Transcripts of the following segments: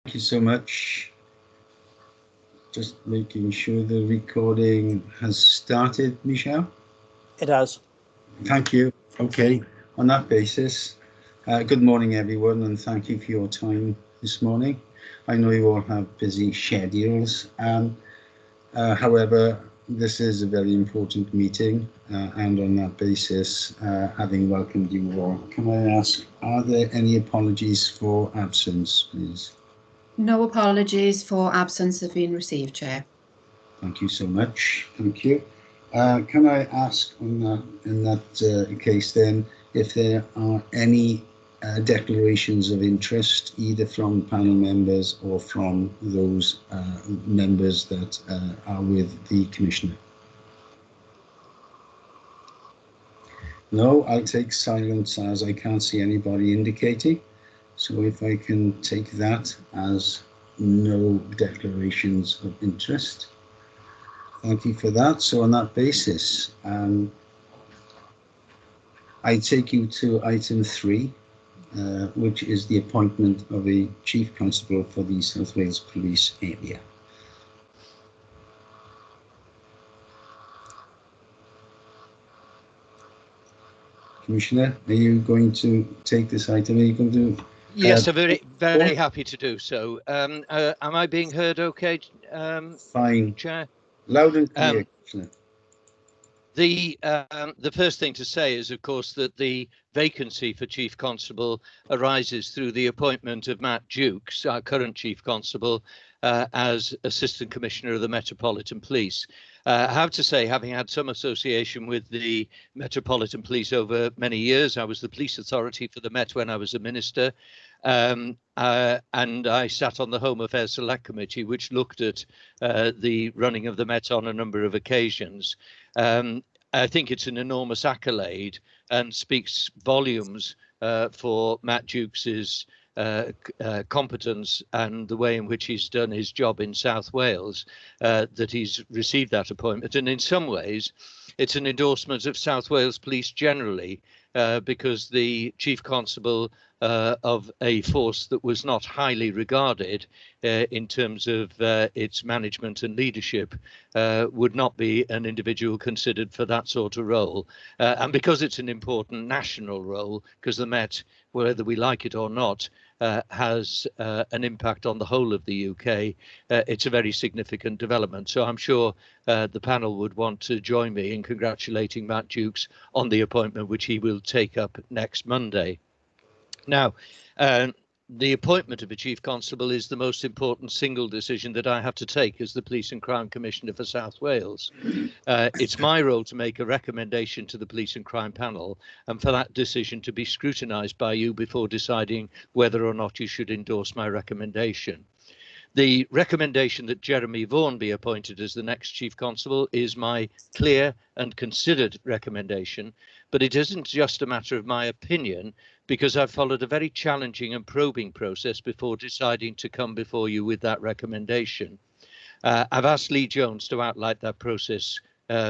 Thank you so much. Just making sure the recording has started, Michelle. It has. Thank you. Okay, on that basis, good morning, everyone, and thank you for your time this morning. I know you all have busy schedules. However, this is a very important meeting, and on that basis, having welcomed you all, can I ask, are there any apologies for absence, please? No apologies for absence have been received, Chair. Thank you so much. Thank you. Can I ask in that case then, if there are any declarations of interest, either from panel members or from those members that are with the Commissioner? No, I'll take silence as I can't see anybody indicating. So if I can take that as no declarations of interest. Thank you for that. So on that basis, I take you to item 3, which is the appointment of a Chief Constable for the South Wales Police area. Commissioner, are you going to take this item? Are you going to? Yes, I'm very happy to do so. Am I being heard okay? Fine. Chair? Loud and clear, Commissioner. The first thing to say is, of course, that the vacancy for Chief Constable arises through the appointment of Matt Dukes, our current Chief Constable, as Assistant Commissioner of the Metropolitan Police. I have to say, having had some association with the Metropolitan Police over many years, I was the police authority for the Met when I was a minister, and I sat on the Home Affairs Select Committee, which looked at the running of the Met on a number of occasions. I think it's an enormous accolade and speaks volumes for Matt Dukes's competence and the way in which he's done his job in South Wales, that he's received that appointment. And in some ways, it's an endorsement of South Wales Police generally, because the Chief Constable of a force that was not highly regarded in terms of its management and leadership would not be an individual considered for that sort of role. And because it's an important national role, because the Met, whether we like it or not, has an impact on the whole of the UK, it's a very significant development. So I'm sure the panel would want to join me in congratulating Matt Dukes on the appointment, which he will take up next Monday. Now, the appointment of a Chief Constable is the most important single decision that I have to take as the Police and Crime Commissioner for South Wales. It's my role to make a recommendation to the Police and Crime Panel, and for that decision to be scrutinised by you before deciding whether or not you should endorse my recommendation. The recommendation that Jeremy Vaughan be appointed as the next Chief Constable is my clear and considered recommendation, but it isn't just a matter of my opinion, because I've followed a very challenging and probing process before deciding to come before you with that recommendation. I've asked Lee Jones to outline that process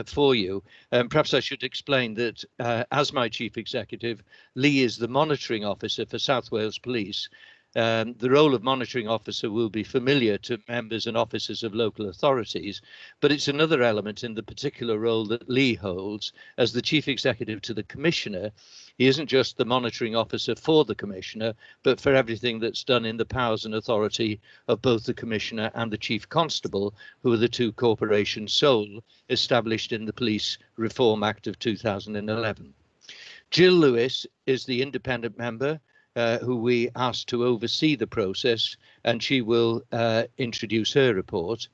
for you. Perhaps I should explain that as my Chief Executive, Lee is the monitoring officer for South Wales Police. The role of monitoring officer will be familiar to members and officers of local authorities, but it's another element in the particular role that Lee holds as the Chief Executive to the Commissioner. He isn't just the monitoring officer for the Commissioner, but for everything that's done in the powers and authority of both the Commissioner and the Chief Constable, who are the two corporations sole established in the Police Reform Act of 2011. Jill Lewis is the independent member who we asked to oversee the process, and she will introduce her report.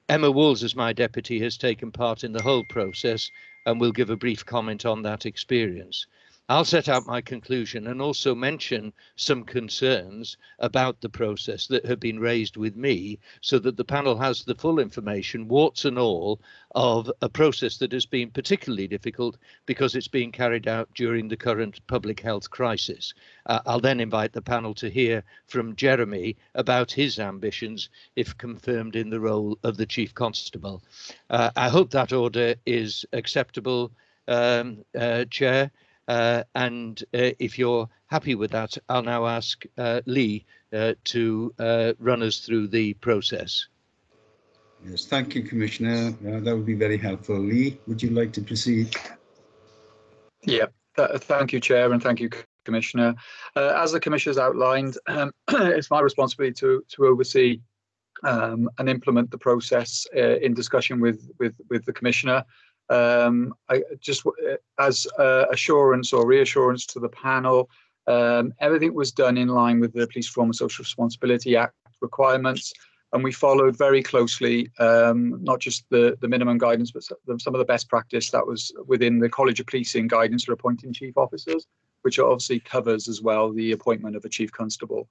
Emma Wools, as my deputy, has taken part in the whole process and will give a brief comment on that experience. I'll set out my conclusion and also mention some concerns about the process that have been raised with me, so that the panel has the full information, warts and all, of a process that has been particularly difficult because it's being carried out during the current public health crisis. I'll then invite the panel to hear from Jeremy about his ambitions if confirmed in the role of the Chief Constable. I hope that order is acceptable, Chair. If you're happy with that, I'll now ask Lee to run us through the process. Yes, thank you, Commissioner. That would be very helpful. Lee, would you like to proceed? Yeah, thank you, Chair, and thank you, Commissioner. As the Commissioner's outlined, it's my responsibility to oversee and implement the process in discussion with the Commissioner. I just as assurance or reassurance to the panel, everything was done in line with the Police Reform and Social Responsibility Act requirements, and we followed very closely not just the minimum guidance, but some of the best practice that was within the College of Policing guidance for appointing chief officers, which obviously covers as well the appointment of a chief constable.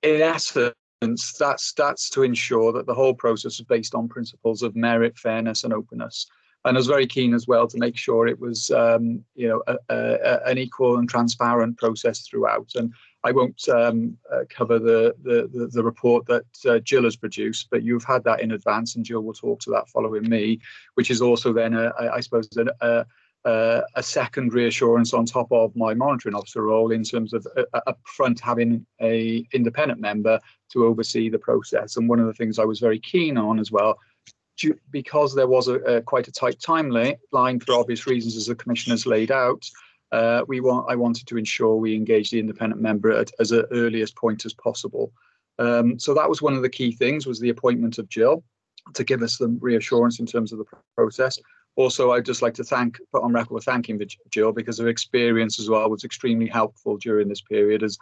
In essence, that's to ensure that the whole process is based on principles of merit, fairness, and openness. And I was very keen as well to make sure it was, an equal and transparent process throughout. And I won't cover the report that Jill has produced, but you've had that in advance, and Jill will talk to that following me, which is also then, I suppose, a second reassurance on top of my monitoring officer role in terms of up front having a independent member to oversee the process. And one of the things I was very keen on as well, because there was quite a tight timeline for obvious reasons, as the Commissioner's laid out, I wanted to ensure we engage the independent member at as an earliest point as possible. So that was one of the key things, was the appointment of Jill to give us some reassurance in terms of the process. Also, I'd just like to put on record thanking Jill, because her experience as well was extremely helpful during this period. As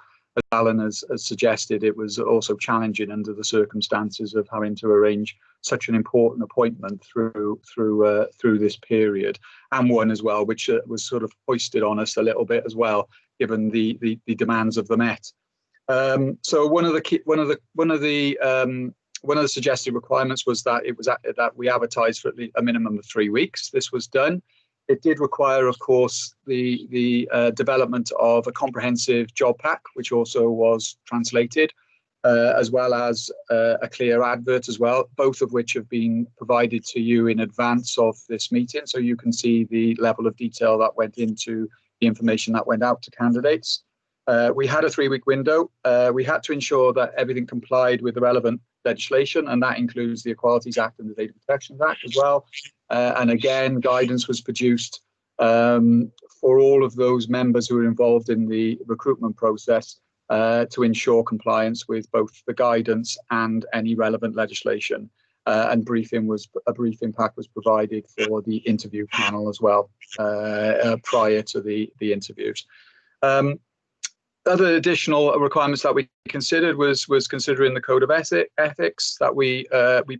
Alan has suggested, it was also challenging under the circumstances of having to arrange such an important appointment through this period, and one as well which was sort of foisted on us a little bit as well, given the demands of the Met. So one of the suggested requirements was that that we advertised for a minimum of 3 weeks. This was done. It did require, of course, the development of a comprehensive job pack, which also was translated, as well as a clear advert as well, both of which have been provided to you in advance of this meeting, so you can see the level of detail that went into the information that went out to candidates. We had a 3-week window. We had to ensure that everything complied with the relevant legislation, and that includes the Equalities Act and the Data Protection Act as well. And again, guidance was produced for all of those members who were involved in the recruitment process to ensure compliance with both the guidance and any relevant legislation. And a briefing pack was provided for the interview panel as well prior to the interviews. Other additional requirements that we considered was considering the code of ethics, that we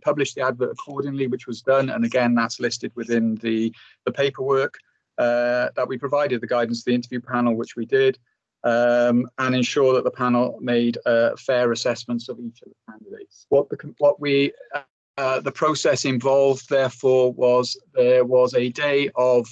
published the advert accordingly, which was done, and again that's listed within the paperwork, that we provided the guidance to the interview panel, which we did, and ensure that the panel made fair assessments of each of the candidates. The process involved, therefore, there was a day of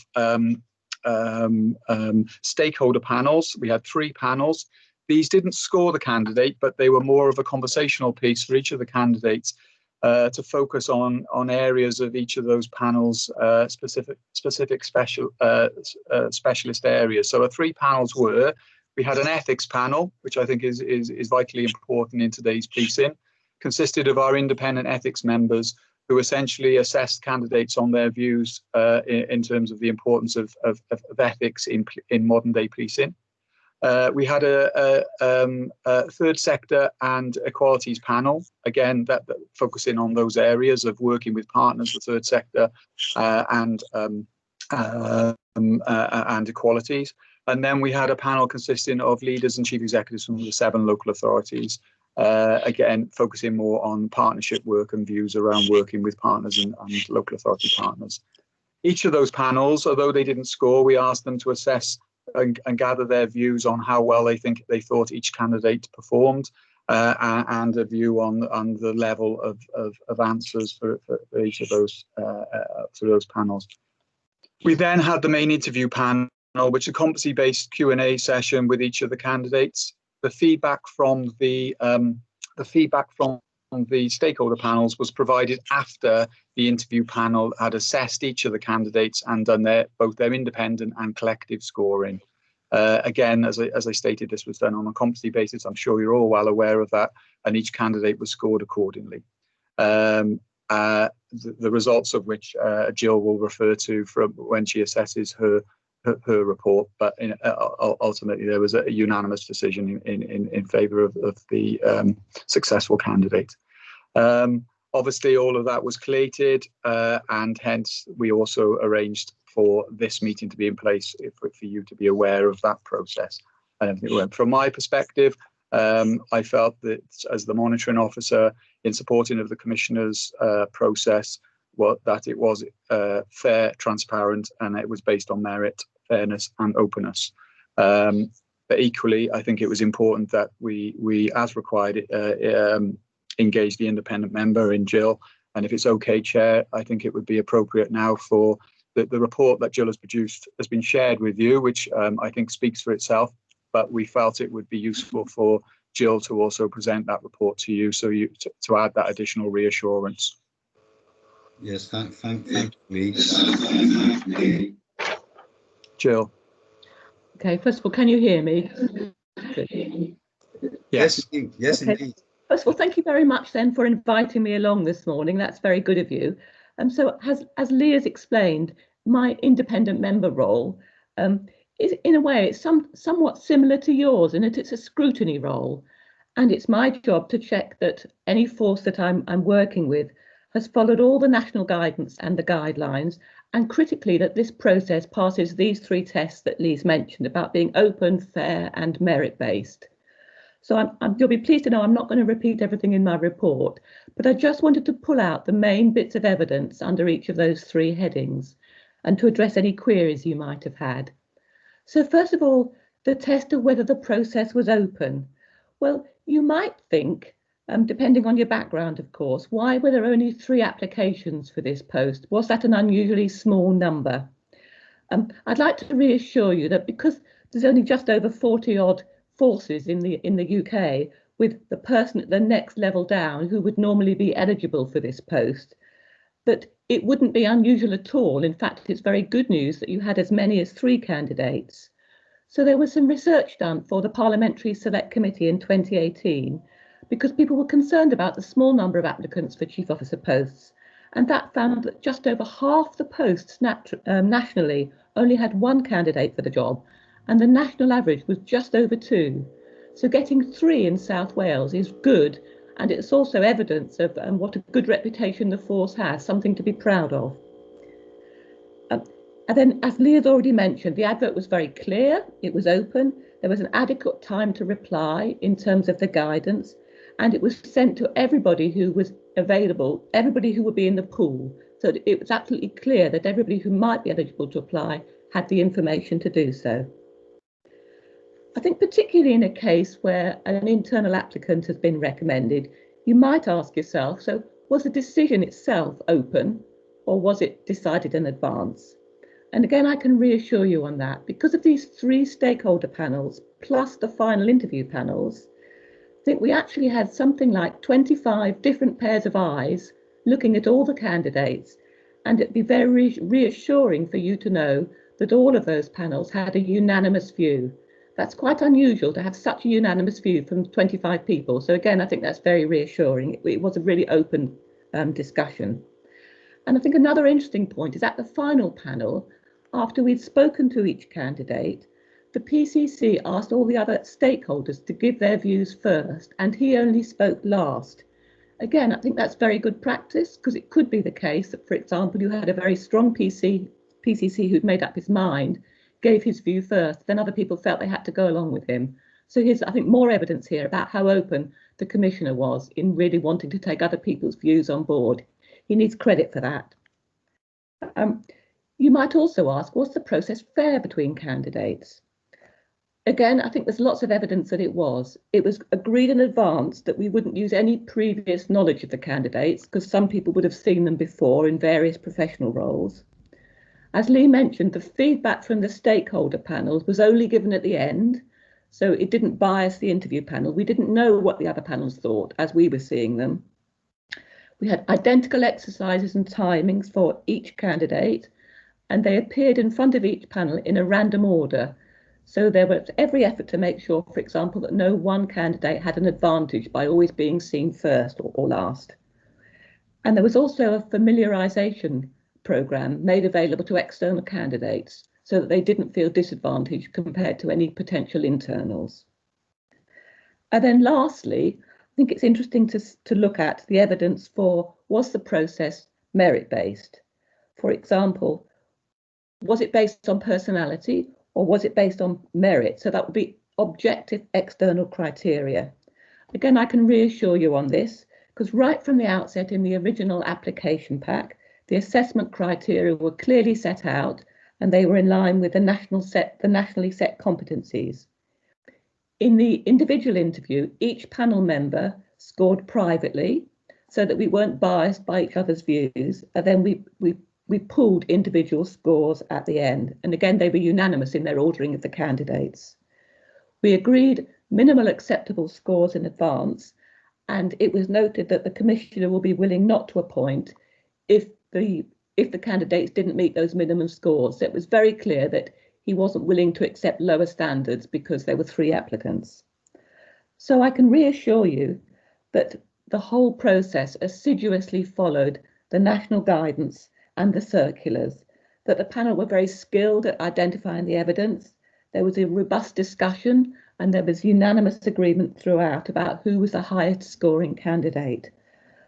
stakeholder panels. We had 3 panels. These didn't score the candidate, but they were more of a conversational piece for each of the candidates to focus on areas of each of those panels, specific specialist areas. So the 3 panels were: we had an ethics panel, which I think is vitally important in today's policing, consisted of our independent ethics members, who essentially assessed candidates on their views in terms of the importance of ethics in modern day policing. We had a third sector and equalities panel, again that focusing on those areas of working with partners, the third sector and equalities. And then we had a panel consisting of leaders and chief executives from the 7 local authorities, again focusing more on partnership work and views around working with partners and local authority partners. Each of those panels, although they didn't score, we asked them to assess and gather their views on how well they thought each candidate performed, and a view on the level of answers for each of those panels. We then had the main interview panel, which is a competency-based Q&A session with each of the candidates. The feedback from the stakeholder panels was provided after the interview panel had assessed each of the candidates and done both their independent and collective scoring. Again, as I stated, this was done on a competency basis. I'm sure you're all well aware of that, and each candidate was scored accordingly. The results of which Jill will refer to from when she assesses her report, but ultimately there was a unanimous decision in favour of the successful candidate. Obviously, all of that was collated, and hence we also arranged for this meeting to be in place for you to be aware of that process. And from my perspective, I felt that as the monitoring officer, in supporting of the Commissioner's process, that it was fair, transparent, and it was based on merit, fairness and openness. But equally, I think it was important that we as required, engage the independent member in Jill. And if it's okay, Chair, I think it would be appropriate now for the report that Jill has produced has been shared with you, which I think speaks for itself. But we felt it would be useful for Jill to also present that report to you, so to add that additional reassurance. Yes, thank you. Jill. Okay, first of all, can you hear me? Yes. Yes, okay. Indeed. First of all, thank you very much then for inviting me along this morning. That's very good of you. So as Lee has explained, my independent member role is, in a way, it's somewhat similar to yours in that it's a scrutiny role. And it's my job to check that any force that I'm working with has followed all the national guidance and the guidelines, and critically that this process passes these three tests that Lee's mentioned about being open, fair and merit-based. So you'll be pleased to know I'm not going to repeat everything in my report, but I just wanted to pull out the main bits of evidence under each of those three headings and to address any queries you might have had. So first of all, the test of whether the process was open. Well, you might think, depending on your background, of course, why were there only 3 applications for this post? Was that an unusually small number? I'd like to reassure you that because there's only just over 40 odd forces in the UK, with the person at the next level down who would normally be eligible for this post, that it wouldn't be unusual at all. In fact, it's very good news that you had as many as 3 candidates. So there was some research done for the Parliamentary Select Committee in 2018 because people were concerned about the small number of applicants for chief officer posts, and that found that just over half the posts nationally only had 1 candidate for the job, and the national average was just over 2. So getting 3 in South Wales is good, and it's also evidence of what a good reputation the force has, something to be proud of. And then, as Lee has already mentioned, the advert was very clear, it was open, there was an adequate time to reply in terms of the guidance, and it was sent to everybody who was available, everybody who would be in the pool. So it was absolutely clear that everybody who might be eligible to apply had the information to do so. I think particularly in a case where an internal applicant has been recommended, you might ask yourself, so was the decision itself open or was it decided in advance? And again, I can reassure you on that. Because of these 3 stakeholder panels, plus the final interview panels, I think we actually had something like 25 different pairs of eyes looking at all the candidates. And it'd be very reassuring for you to know that all of those panels had a unanimous view. That's quite unusual to have such a unanimous view from 25 people. So again, I think that's very reassuring. It was a really open discussion. And I think another interesting point is at the final panel, after we'd spoken to each candidate, the PCC asked all the other stakeholders to give their views first, and he only spoke last. Again, I think that's very good practice, because it could be the case that, for example, you had a very strong PCC who'd made up his mind, gave his view first, then other people felt they had to go along with him. So here's, I think, more evidence here about how open the Commissioner was in really wanting to take other people's views on board. He needs credit for that. You might also ask, was the process fair between candidates? Again, I think there's lots of evidence that it was. It was agreed in advance that we wouldn't use any previous knowledge of the candidates because some people would have seen them before in various professional roles. As Lee mentioned, the feedback from the stakeholder panels was only given at the end, so it didn't bias the interview panel. We didn't know what the other panels thought as we were seeing them. We had identical exercises and timings for each candidate, and they appeared in front of each panel in a random order. So there was every effort to make sure, for example, that no one candidate had an advantage by always being seen first or last. And there was also a familiarisation programme made available to external candidates so that they didn't feel disadvantaged compared to any potential internals. And then lastly, I think it's interesting to look at the evidence for, was the process merit-based? For example, was it based on personality or was it based on merit? So that would be objective external criteria. Again, I can reassure you on this, because right from the outset in the original application pack, the assessment criteria were clearly set out and they were in line with the nationally set competencies. In the individual interview, each panel member scored privately so that we weren't biased by each other's views, and then we pooled individual scores at the end. And again, they were unanimous in their ordering of the candidates. We agreed minimal acceptable scores in advance, and it was noted that the commissioner will be willing not to appoint if the candidates didn't meet those minimum scores. So it was very clear that he wasn't willing to accept lower standards because there were 3 applicants. So I can reassure you that the whole process assiduously followed the national guidance and the circulars, that the panel were very skilled at identifying the evidence. There was a robust discussion and there was unanimous agreement throughout about who was the highest scoring candidate.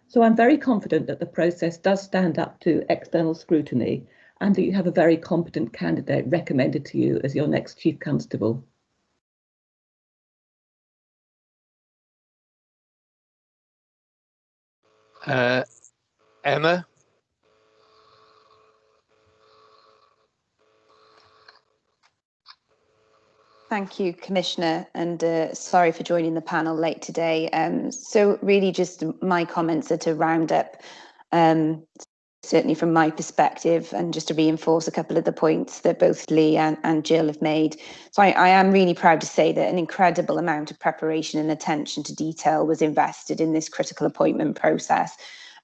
So I'm very confident that the process does stand up to external scrutiny and that you have a very competent candidate recommended to you as your next Chief Constable. Emma? Thank you, Commissioner, and sorry for joining the panel late today. So really just my comments are to round up, certainly from my perspective, and just to reinforce a couple of the points that both Lee and Jill have made. So I am really proud to say that an incredible amount of preparation and attention to detail was invested in this critical appointment process.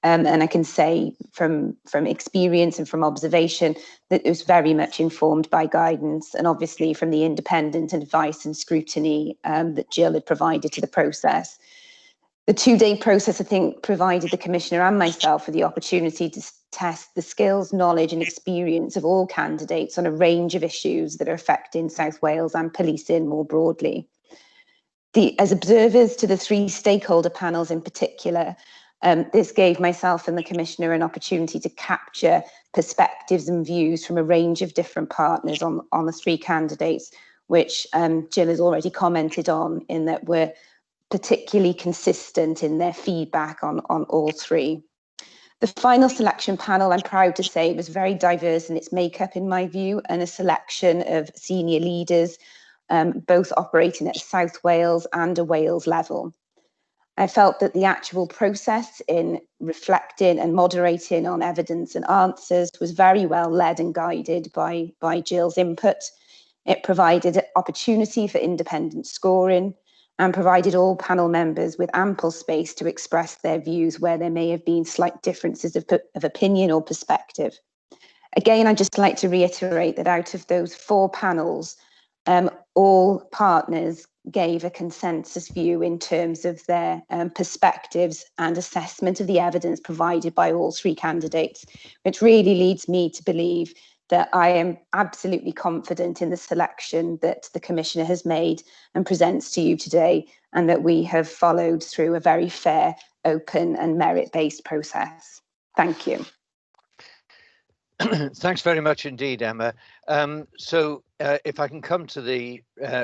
And I can say from experience and from observation that it was very much informed by guidance and obviously from the independent advice and scrutiny that Jill had provided to the process. The 2-day process, I think, provided the Commissioner and myself with the opportunity to test the skills, knowledge and experience of all candidates on a range of issues that are affecting South Wales and policing more broadly. As observers to the 3 stakeholder panels in particular, this gave myself and the Commissioner an opportunity to capture perspectives and views from a range of different partners on the 3 candidates, which Jill has already commented on, in that we're particularly consistent in their feedback on all 3. The final selection panel, I'm proud to say, was very diverse in its makeup, in my view, and a selection of senior leaders, both operating at a South Wales and a Wales level. I felt that the actual process in reflecting and moderating on evidence and answers was very well led and guided by Jill's input. It provided opportunity for independent scoring and provided all panel members with ample space to express their views where there may have been slight differences of opinion or perspective. Again, I'd just like to reiterate that out of those 4 panels, all partners gave a consensus view in terms of their perspectives and assessment of the evidence provided by all 3 candidates, which really leads me to believe that I am absolutely confident in the selection that the Commissioner has made and presents to you today, and that we have followed through a very fair, open and merit-based process. Thank you. Thanks very much indeed, Emma. If I can come to the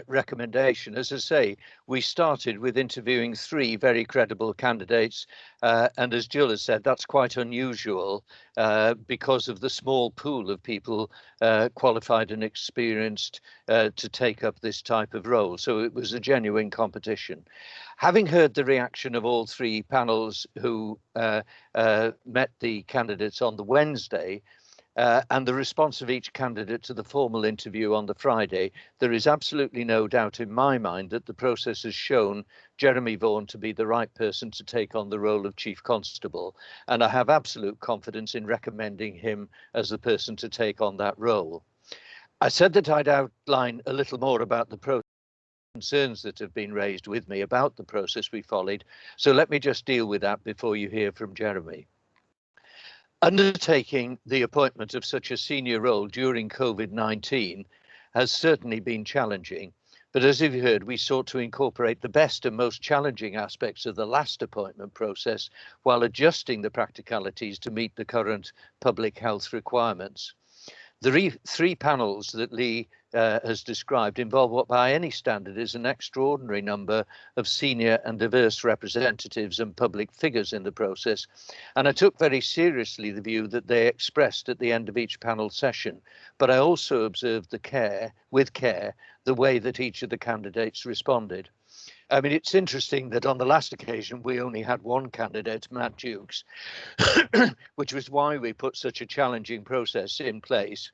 recommendation, as I say, we started with interviewing 3 very credible candidates, and as Jill has said, that's quite unusual because of the small pool of people qualified and experienced to take up this type of role. So it was a genuine competition. Having heard the reaction of all 3 panels who met the candidates on the Wednesday, and the response of each candidate to the formal interview on the Friday, there is absolutely no doubt in my mind that the process has shown Jeremy Vaughan to be the right person to take on the role of Chief Constable, and I have absolute confidence in recommending him as the person to take on that role. I said that I'd outline a little more about the process, concerns that have been raised with me about the process we followed, so let me just deal with that before you hear from Jeremy. Undertaking the appointment of such a senior role during COVID-19 has certainly been challenging, but as you've heard, we sought to incorporate the best and most challenging aspects of the last appointment process while adjusting the practicalities to meet the current public health requirements. The three panels that Lee has described involve what by any standard is an extraordinary number of senior and diverse representatives and public figures in the process. And I took very seriously the view that they expressed at the end of each panel session, but I also observed with care, the way that each of the candidates responded. I mean, it's interesting that on the last occasion, we only had one candidate, Matt Dukes, which was why we put such a challenging process in place.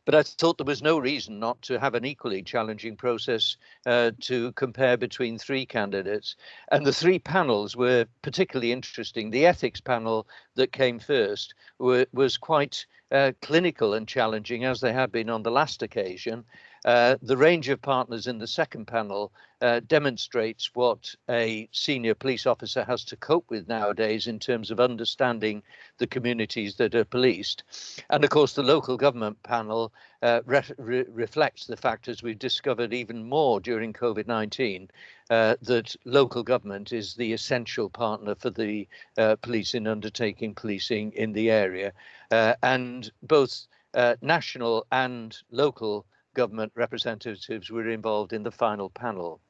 But I thought there was no reason not to have an equally challenging process to compare between three candidates. And the three panels were particularly interesting. The ethics panel that came first was quite clinical and challenging, as they had been on the last occasion. The range of partners in the second panel demonstrates what a senior police officer has to cope with nowadays in terms of understanding the communities that are policed. And of course, the local government panel reflects the fact, as we've discovered even more during COVID-19, that local government is the essential partner for the police in undertaking policing in the area. And both national and local government representatives were involved in the final panel.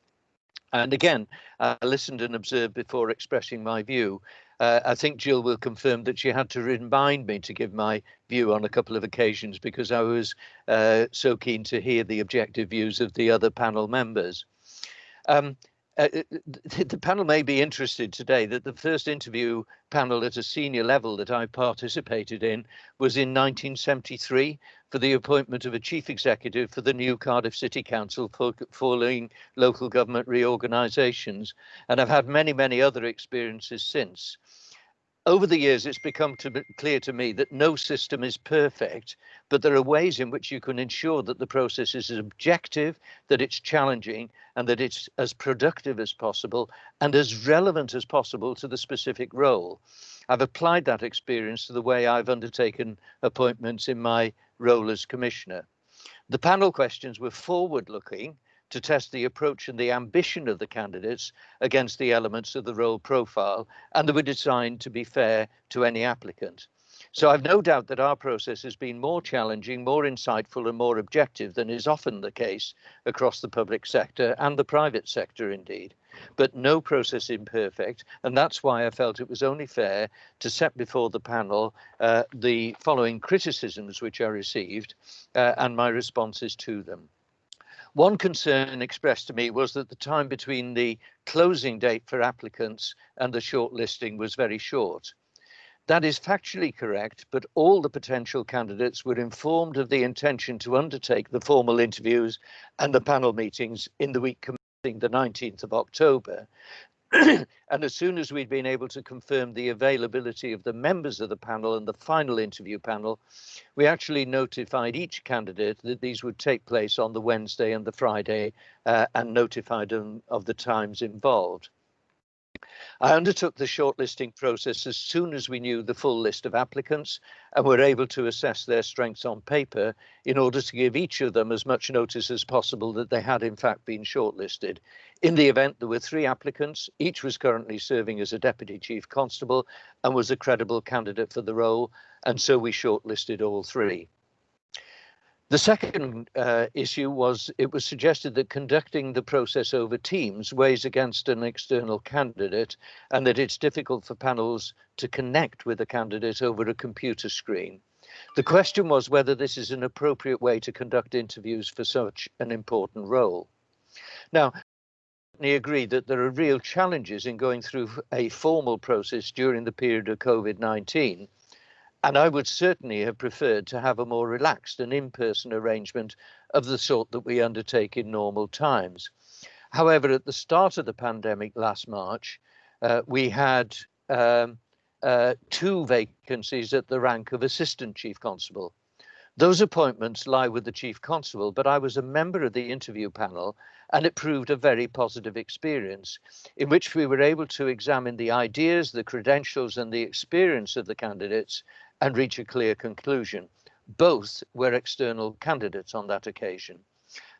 And again, I listened and observed before expressing my view. I think Jill will confirm that she had to remind me to give my view on a couple of occasions because I was so keen to hear the objective views of the other panel members. The panel may be interested today that the first interview panel at a senior level that I participated in was in 1973 for the appointment of a chief executive for the new Cardiff City Council following local government reorganisations. And I've had many, many other experiences since. Over the years, it's become clear to me that no system is perfect, but there are ways in which you can ensure that the process is objective, that it's challenging, and that it's as productive as possible and as relevant as possible to the specific role. I've applied that experience to the way I've undertaken appointments in my role as Commissioner. The panel questions were forward-looking to test the approach and the ambition of the candidates against the elements of the role profile, and they were designed to be fair to any applicant. So I've no doubt that our process has been more challenging, more insightful and more objective than is often the case across the public sector and the private sector indeed. But no process imperfect, and that's why I felt it was only fair to set before the panel the following criticisms which I received and my responses to them. One concern expressed to me was that the time between the closing date for applicants and the shortlisting was very short. That is factually correct, but all the potential candidates were informed of the intention to undertake the formal interviews and the panel meetings in the week commencing the 19th of October. And as soon as we'd been able to confirm the availability of the members of the panel and the final interview panel, we actually notified each candidate that these would take place on the Wednesday and the Friday and notified them of the times involved. I undertook the shortlisting process as soon as we knew the full list of applicants and were able to assess their strengths on paper in order to give each of them as much notice as possible that they had in fact been shortlisted. In the event there were 3 applicants, each was currently serving as a Deputy Chief Constable and was a credible candidate for the role, and so we shortlisted all 3. The second issue was it was suggested that conducting the process over Teams weighs against an external candidate and that it's difficult for panels to connect with a candidate over a computer screen. The question was whether this is an appropriate way to conduct interviews for such an important role. Now, I agree that there are real challenges in going through a formal process during the period of COVID-19. And I would certainly have preferred to have a more relaxed and in-person arrangement of the sort that we undertake in normal times. However, at the start of the pandemic last March, we had 2 vacancies at the rank of Assistant Chief Constable. Those appointments lie with the Chief Constable, but I was a member of the interview panel, and it proved a very positive experience in which we were able to examine the ideas, the credentials and the experience of the candidates and reach a clear conclusion. Both were external candidates on that occasion.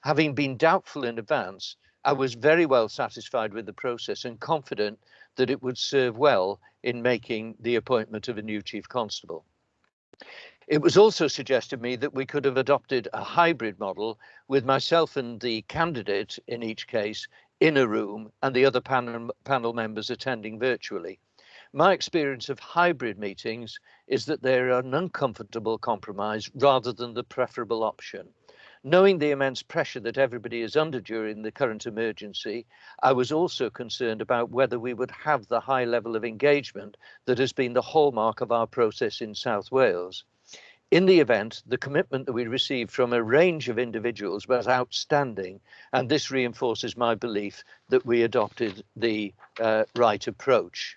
Having been doubtful in advance, I was very well satisfied with the process and confident that it would serve well in making the appointment of a new Chief Constable. It was also suggested to me that we could have adopted a hybrid model with myself and the candidate in each case in a room and the other panel members attending virtually. My experience of hybrid meetings is that they're an uncomfortable compromise rather than the preferable option. Knowing the immense pressure that everybody is under during the current emergency, I was also concerned about whether we would have the high level of engagement that has been the hallmark of our process in South Wales. In the event, the commitment that we received from a range of individuals was outstanding, and this reinforces my belief that we adopted the right approach.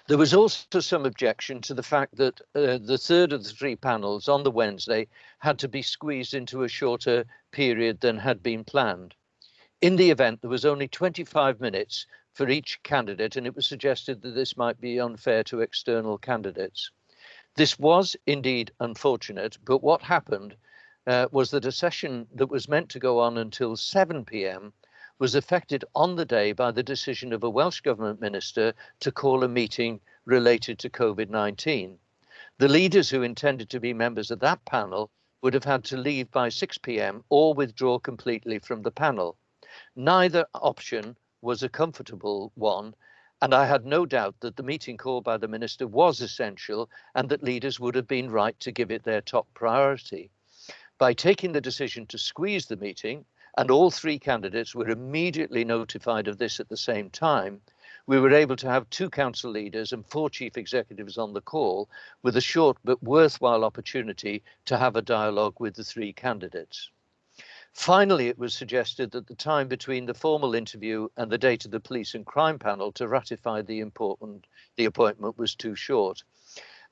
There was also some objection to the fact that the third of the 3 panels on the Wednesday had to be squeezed into a shorter period than had been planned. In the event, there was only 25 minutes for each candidate, and it was suggested that this might be unfair to external candidates. This was indeed unfortunate, but what happened was that a session that was meant to go on until 7 p.m. was affected on the day by the decision of a Welsh Government minister to call a meeting related to COVID-19. The leaders who intended to be members of that panel would have had to leave by 6 p.m. or withdraw completely from the panel. Neither option was a comfortable one, and I had no doubt that the meeting called by the minister was essential and that leaders would have been right to give it their top priority. By taking the decision to squeeze the meeting, and all 3 candidates were immediately notified of this at the same time, we were able to have 2 council leaders and 4 chief executives on the call, with a short but worthwhile opportunity to have a dialogue with the 3 candidates. Finally, it was suggested that the time between the formal interview and the date of the police and crime panel to ratify the appointment was too short.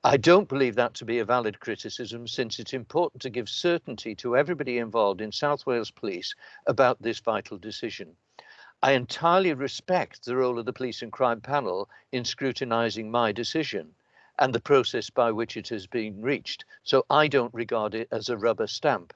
I don't believe that to be a valid criticism, since it's important to give certainty to everybody involved in South Wales Police about this vital decision. I entirely respect the role of the police and crime panel in scrutinising my decision and the process by which it has been reached, so I don't regard it as a rubber stamp.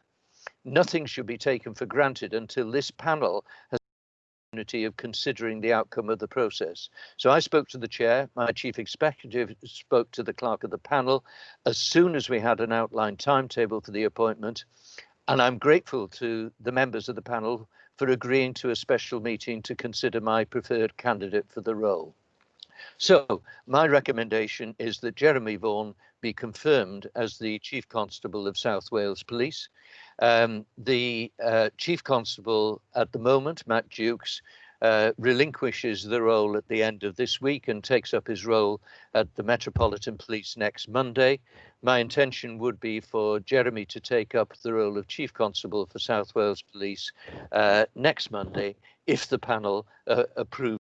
Nothing should be taken for granted until this panel has the opportunity of considering the outcome of the process. So I spoke to the chair, my chief executive spoke to the clerk of the panel as soon as we had an outlined timetable for the appointment, and I'm grateful to the members of the panel for agreeing to a special meeting to consider my preferred candidate for the role. So my recommendation is that Jeremy Vaughan be confirmed as the Chief Constable of South Wales Police. The Chief Constable at the moment, Matt Dukes, relinquishes the role at the end of this week and takes up his role at the Metropolitan Police next Monday. My intention would be for Jeremy to take up the role of Chief Constable for South Wales Police next Monday, if the panel approves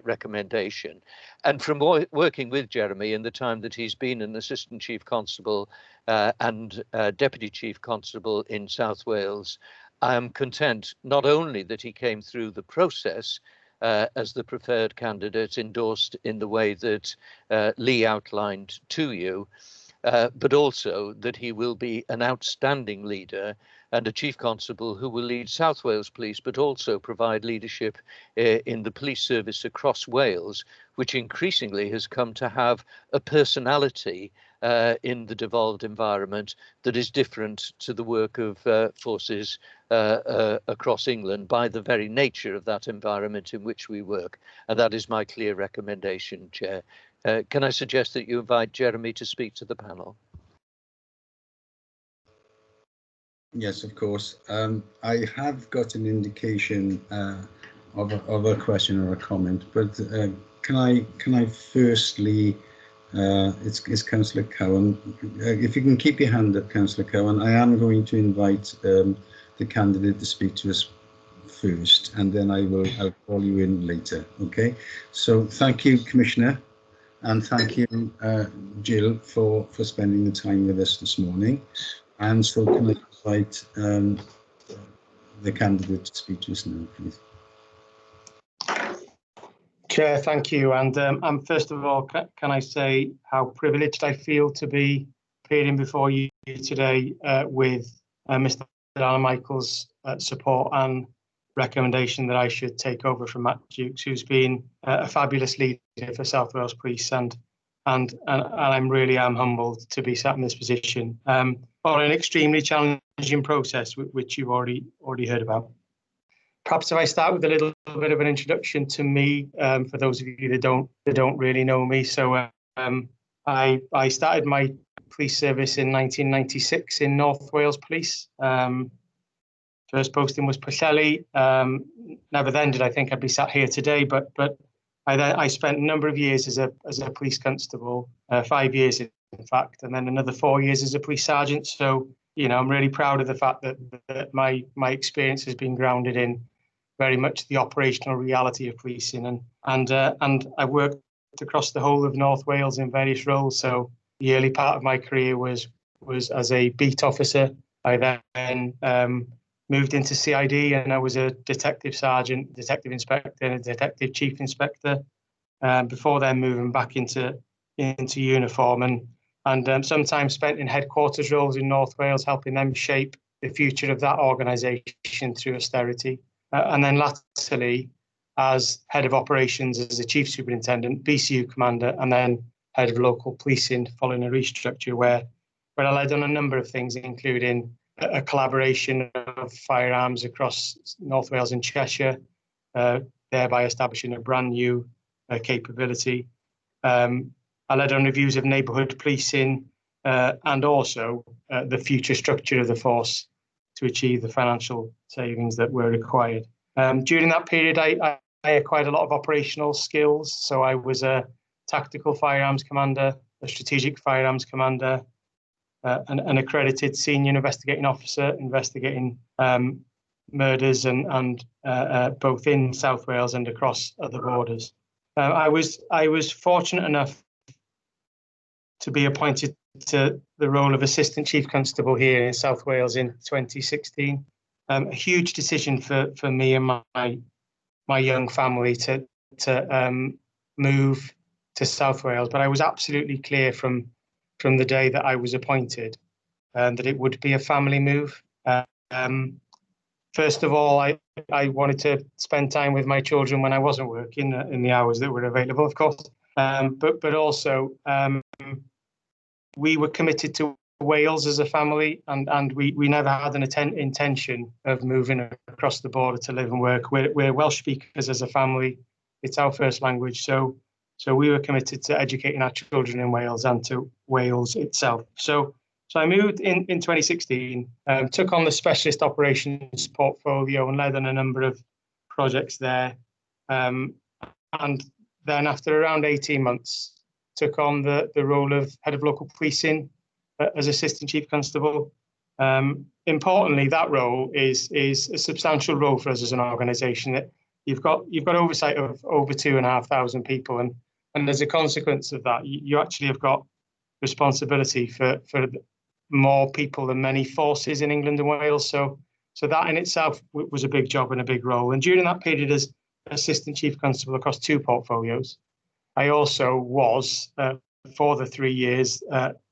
recommendation. And from working with Jeremy in the time that he's been an Assistant Chief Constable and Deputy Chief Constable in South Wales, I am content not only that he came through the process as the preferred candidate endorsed in the way that Lee outlined to you, but also that he will be an outstanding leader and a Chief Constable who will lead South Wales Police, but also provide leadership in the police service across Wales, which increasingly has come to have a personality in the devolved environment that is different to the work of forces across England by the very nature of that environment in which we work. And that is my clear recommendation, Chair. Can I suggest that you invite Jeremy to speak to the panel? Yes, of course. I have got an indication of a question or a comment, but can I firstly It's Councillor Cowan. If you can keep your hand up, Councillor Cowan, I am going to invite the candidate to speak to us first, and then I'll call you in later. Okay. So thank you, Commissioner, and thank you, Jill, for spending the time with us this morning. And so can I invite the candidate to speak to us now, please? Chair, thank you. And first of all, can I say how privileged I feel to be appearing before you today with Mr. Alan Michael's support and recommendation that I should take over from Matt Dukes, who's been a fabulous leader for South Wales Police, and I'm really humbled to be sat in this position for an extremely challenging process, which you've already heard about. Perhaps if I start with a little bit of an introduction to me, for those of you that don't really know me. So I started my police service in 1996 in North Wales Police. First posting was Pwllheli. Never then did I think I'd be sat here today, but I spent a number of years as a police constable, 5 years in fact, and then another 4 years as a police sergeant. So I'm really proud of the fact that my experience has been grounded in very much the operational reality of policing, and I worked across the whole of North Wales in various roles. So the early part of my career was as a beat officer. I then moved into CID, and I was a detective sergeant, detective inspector, and a detective chief inspector. Before then, moving back into uniform, and sometimes spent in headquarters roles in North Wales, helping them shape the future of that organisation through austerity. And then latterly, as head of operations, as a chief superintendent, BCU commander, and then head of local policing following a restructure where I led on a number of things, including a collaboration of firearms across North Wales and Cheshire, thereby establishing a brand new capability. I led on reviews of neighbourhood policing and also the future structure of the force to achieve the financial savings that were required. During that period, I acquired a lot of operational skills. So I was a tactical firearms commander, a strategic firearms commander, an accredited senior investigating officer, investigating murders and both in South Wales and across other borders. I was fortunate enough to be appointed to the role of Assistant Chief Constable here in South Wales in 2016. A huge decision for me and my young family to move to South Wales, but I was absolutely clear from the day that I was appointed that it would be a family move. First of all, I wanted to spend time with my children when I wasn't working in the hours that were available, of course, but also we were committed to Wales as a family, and we never had an intention of moving across the border to live and work. We're Welsh speakers as a family. It's our first language, so we were committed to educating our children in Wales and to Wales itself. So I moved in 2016, took on the specialist operations portfolio and led on a number of projects there. And then after around 18 months, took on the role of head of local policing as Assistant Chief Constable. Importantly, that role is a substantial role for us as an organisation. That you've got oversight of over 2,500 people, and as a consequence of that, you actually have got responsibility for more people than many forces in England and Wales. So that in itself was a big job and a big role. And during that period as Assistant Chief Constable across two portfolios, I also was, for the 3 years,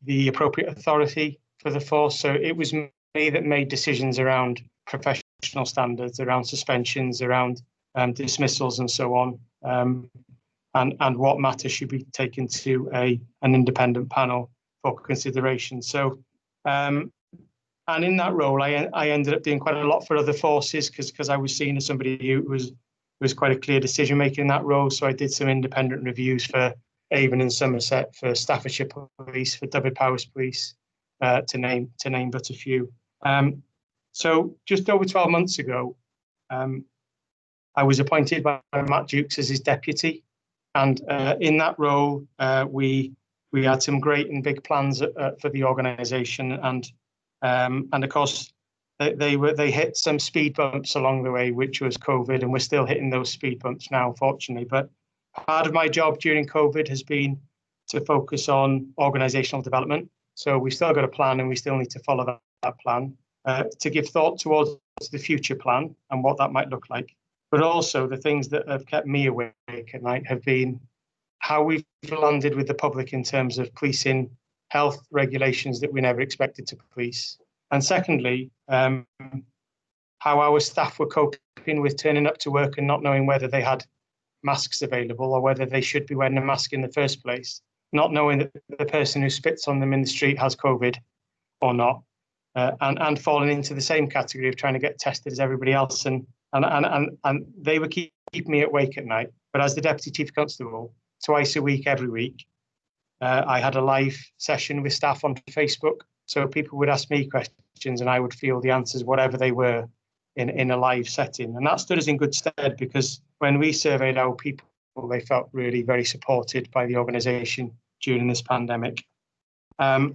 the appropriate authority for the force. So it was me that made decisions around professional standards, around suspensions, around dismissals and so on, and what matters should be taken to an independent panel for consideration. So, and in that role, I ended up doing quite a lot for other forces because I was seen as somebody who was quite a clear decision maker in that role. So I did some independent reviews for Avon and Somerset, for Staffordshire Police, for Dyfed-Powys Police, to name but a few. So just over 12 months ago, I was appointed by Matt Dukes as his deputy, and in that role, we we had some great and big plans for the organisation, and of course they hit some speed bumps along the way, which was COVID, and we're still hitting those speed bumps now, unfortunately. But part of my job during COVID has been to focus on organisational development. So we've still got a plan, and we still need to follow that plan, to give thought towards the future plan and what that might look like. But also the things that have kept me awake at night have been how we've landed with the public in terms of policing health regulations that we never expected to police. And secondly, how our staff were coping with turning up to work and not knowing whether they had masks available or whether they should be wearing a mask in the first place, not knowing that the person who spits on them in the street has COVID or not, and falling into the same category of trying to get tested as everybody else. And they were keeping me awake at night. But as the Deputy Chief Constable, twice a week, every week, I had a live session with staff on Facebook. So people would ask me questions and I would field the answers, whatever they were, in a live setting. And that stood us in good stead, because when we surveyed our people, they felt really very supported by the organisation during this pandemic. So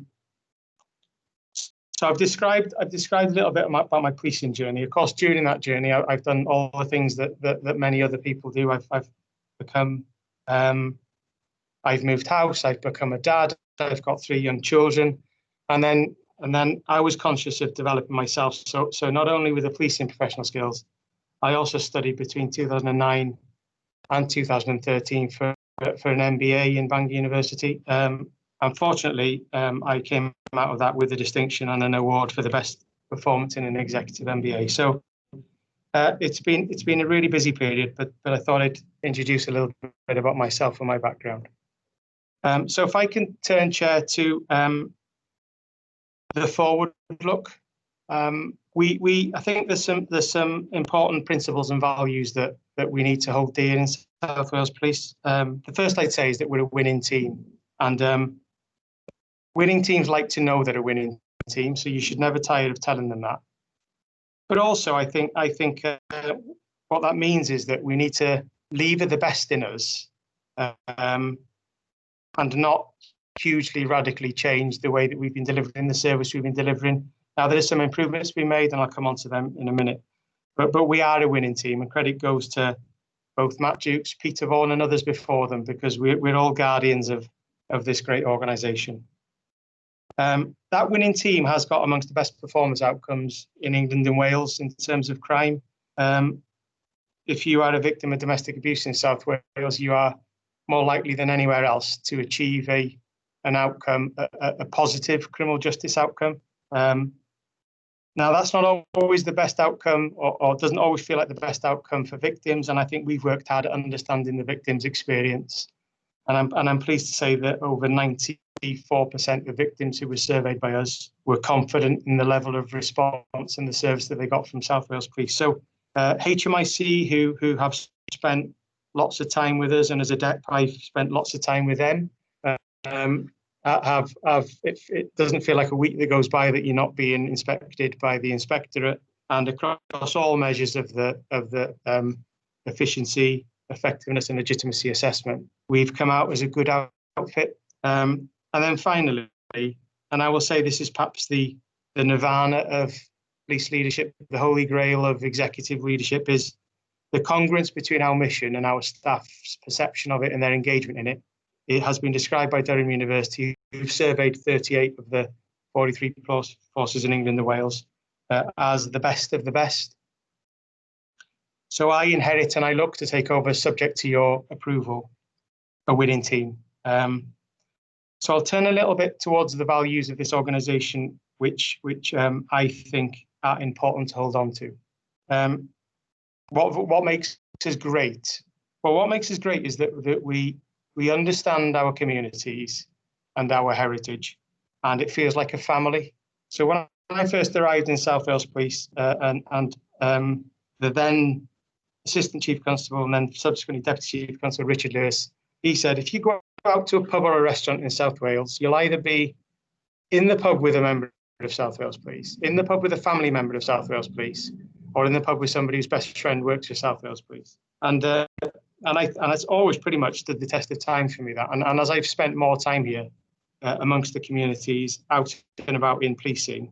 I've described a little bit about my policing journey. Of course, during that journey, I've done all the things that many other people do. I've become, I've moved house, I've become a dad, I've got 3 young children, and then I was conscious of developing myself. So not only with the policing professional skills, I also studied between 2009 and 2013 for an MBA in Bangor University. Unfortunately, I came out of that with a distinction and an award for the best performance in an executive MBA. So it's been a really busy period, but I thought I'd introduce a little bit about myself and my background. So if I can turn, Chair, to the forward look. I think there's some important principles and values that we need to hold dear in South Wales Police. The first I'd say is that we're a winning team, and winning teams like to know they're a winning team, so you should never tire of telling them that. But also, I think what that means is that we need to lever the best in us, and not hugely radically change the way that we've been delivering the service we've been delivering. Now, there is some improvements to be made, and I'll come on to them in a minute. But we are a winning team, and credit goes to both Matt Dukes, Peter Vaughan, and others before them, because we're all guardians of this great organisation. That winning team has got amongst the best performance outcomes in England and Wales in terms of crime. If you are a victim of domestic abuse in South Wales, you are more likely than anywhere else to achieve an outcome, a positive criminal justice outcome. Now, that's not always the best outcome, or doesn't always feel like the best outcome for victims. And I think we've worked hard at understanding the victim's experience. And I'm pleased to say that over 94% of victims who were surveyed by us were confident in the level of response and the service that they got from South Wales Police. So HMIC, who have spent lots of time with us, and as a DEP, I've spent lots of time with them, it doesn't feel like a week that goes by that you're not being inspected by the inspectorate, and across all measures of the efficiency, effectiveness and legitimacy assessment, we've come out as a good outfit. And then finally, and I will say this is perhaps the nirvana of police leadership, the holy grail of executive leadership, is the congruence between our mission and our staff's perception of it and their engagement in it. It has been described by Durham University, who've surveyed 38 of the 43 forces in England and Wales, as the best of the best. So I inherit and I look to take over, subject to your approval, a winning team. So I'll turn a little bit towards the values of this organisation, which I think are important to hold on to. What makes us great? Well, what makes us great is that we understand our communities and our heritage, and it feels like a family. So when I first arrived in South Wales Police, and the then Assistant Chief Constable and then subsequently Deputy Chief Constable Richard Lewis, he said, if you go out to a pub or a restaurant in South Wales, you'll either be in the pub with a member of South Wales Police, in the pub with a family member of South Wales Police, or in the pub with somebody whose best friend works for South Wales Police. And it's always pretty much stood the test of time for me, that. And as I've spent more time here, amongst the communities, out and about in policing,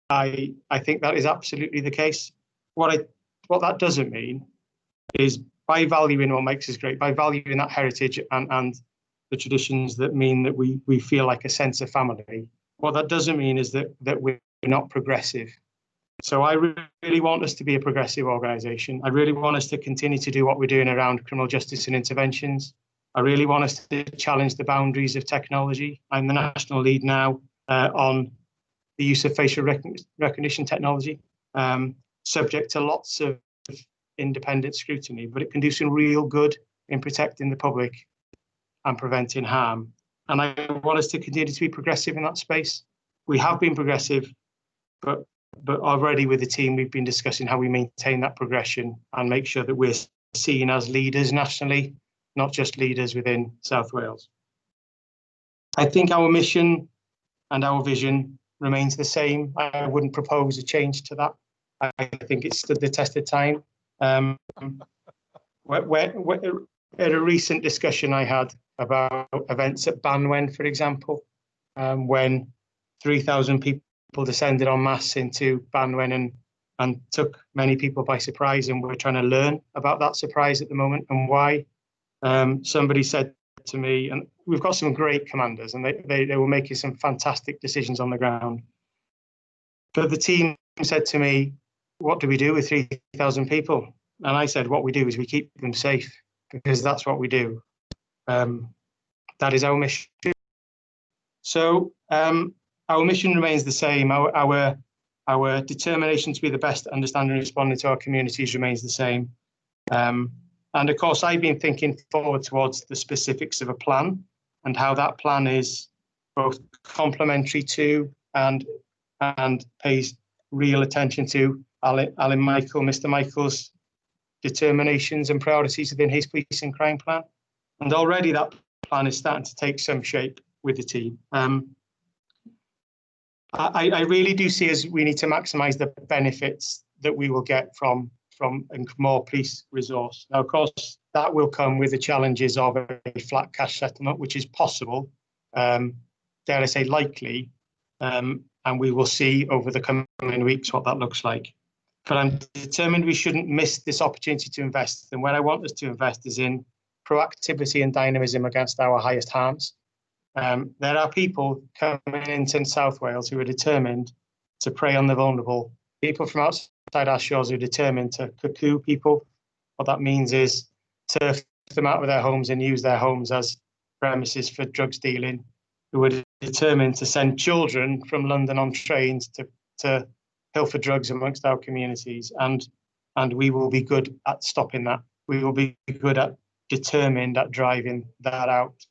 I think that is absolutely the case. What that doesn't mean is, by valuing what makes us great, by valuing that heritage and the traditions that mean that we feel like a sense of family, what that doesn't mean is that we're not progressive. So I really want us to be a progressive organisation. I really want us to continue to do what we're doing around criminal justice and interventions. I really want us to challenge the boundaries of technology. I'm the national lead now on the use of facial recognition technology, subject to lots of independent scrutiny, but it can do some real good in protecting the public and preventing harm. And I want us to continue to be progressive in that space. We have been progressive, but already with the team, we've been discussing how we maintain that progression and make sure that we're seen as leaders nationally, not just leaders within South Wales. I think our mission and our vision remains the same. I wouldn't propose a change to that. I think it's stood the test of time. At a recent discussion I had about events at Banwen, for example, when 3,000 people descended en masse into Banwen and took many people by surprise, and we're trying to learn about that surprise at the moment and why. Somebody said to me, and we've got some great commanders, and they were making some fantastic decisions on the ground. But the team said to me, what do we do with 3,000 people? And I said, what we do is we keep them safe, because that's what we do. That is our mission. So our mission remains the same. Our determination to be the best at understanding and responding to our communities remains the same. And of course, I've been thinking forward towards the specifics of a plan and how that plan is both complementary to and pays real attention to Mr. Michael's determinations and priorities within his police and crime plan. And already that plan is starting to take some shape with the team. I really do see as we need to maximise the benefits that we will get from more police resource. Now, of course, that will come with the challenges of a flat cash settlement, which is possible, dare I say likely, and we will see over the coming weeks what that looks like. But I'm determined we shouldn't miss this opportunity to invest. And where I want us to invest is in proactivity and dynamism against our highest harms. There are people coming into South Wales who are determined to prey on the vulnerable. People from outside our shores who are determined to cuckoo people. What that means is turf them out of their homes and use their homes as premises for drugs dealing, who are determined to send children from London on trains to pilfer drugs amongst our communities. And we will be good at stopping that. We will be good at determined at driving that out.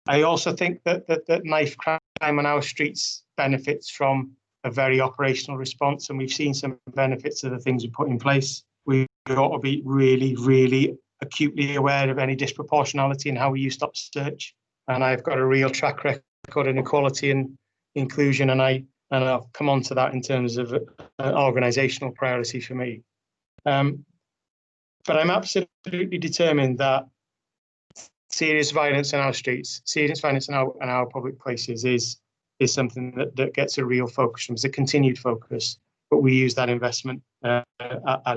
I also think that knife crime on our streets benefits from a very operational response, and we've seen some benefits of the things we put in place. We ought to be really, really acutely aware of any disproportionality in how we use stop search. And I've got a real track record in equality and inclusion, and I'll come on to that in terms of an organisational priority for me. But I'm absolutely determined that serious violence in our streets, serious violence in our public places is something that gets a real focus, it's a continued focus, but we use that investment at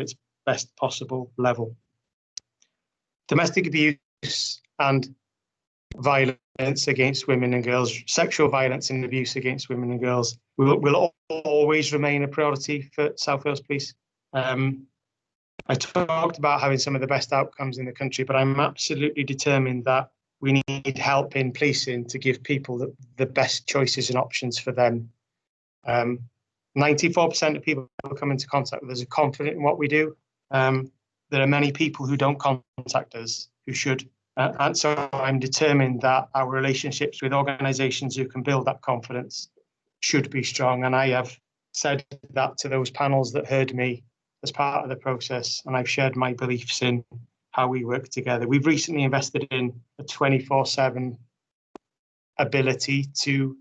its best possible level. Domestic abuse and violence against women and girls, sexual violence and abuse against women and girls will always remain a priority for South Wales Police. I talked about having some of the best outcomes in the country, but I'm absolutely determined that we need help in policing to give people the best choices and options for them. 94% of people who come into contact with us are confident in what we do. There are many people who don't contact us who should. And so I'm determined that our relationships with organisations who can build that confidence should be strong. And I have said that to those panels that heard me as part of the process, and I've shared my beliefs in how we work together. We've recently invested in a 24/7 ability to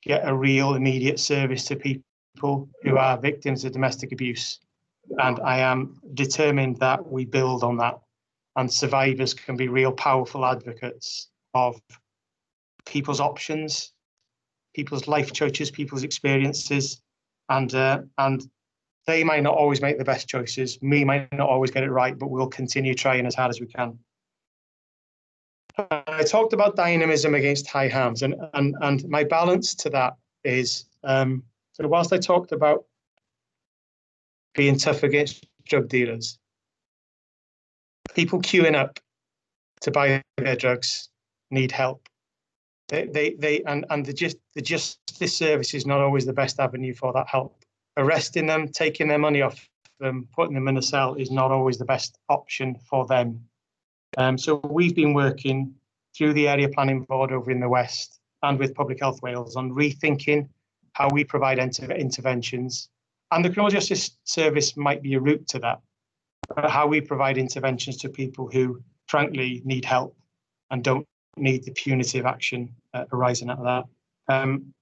get a real immediate service to people who are victims of domestic abuse. And I am determined that we build on that, and survivors can be real powerful advocates of people's options, people's life choices, people's experiences, and they might not always make the best choices. Me might not always get it right, but we'll continue trying as hard as we can. I talked about dynamism against high harms, and my balance to that is, so whilst I talked about being tough against drug dealers, people queuing up to buy their drugs need help. The justice service is not always the best avenue for that help. Arresting them, taking their money off them, putting them in a cell is not always the best option for them. So we've been working through the Area Planning Board over in the West and with Public Health Wales on rethinking how we provide interventions. And the Criminal Justice Service might be a route to that, but how we provide interventions to people who, frankly, need help and don't need the punitive action arising out of that. I'm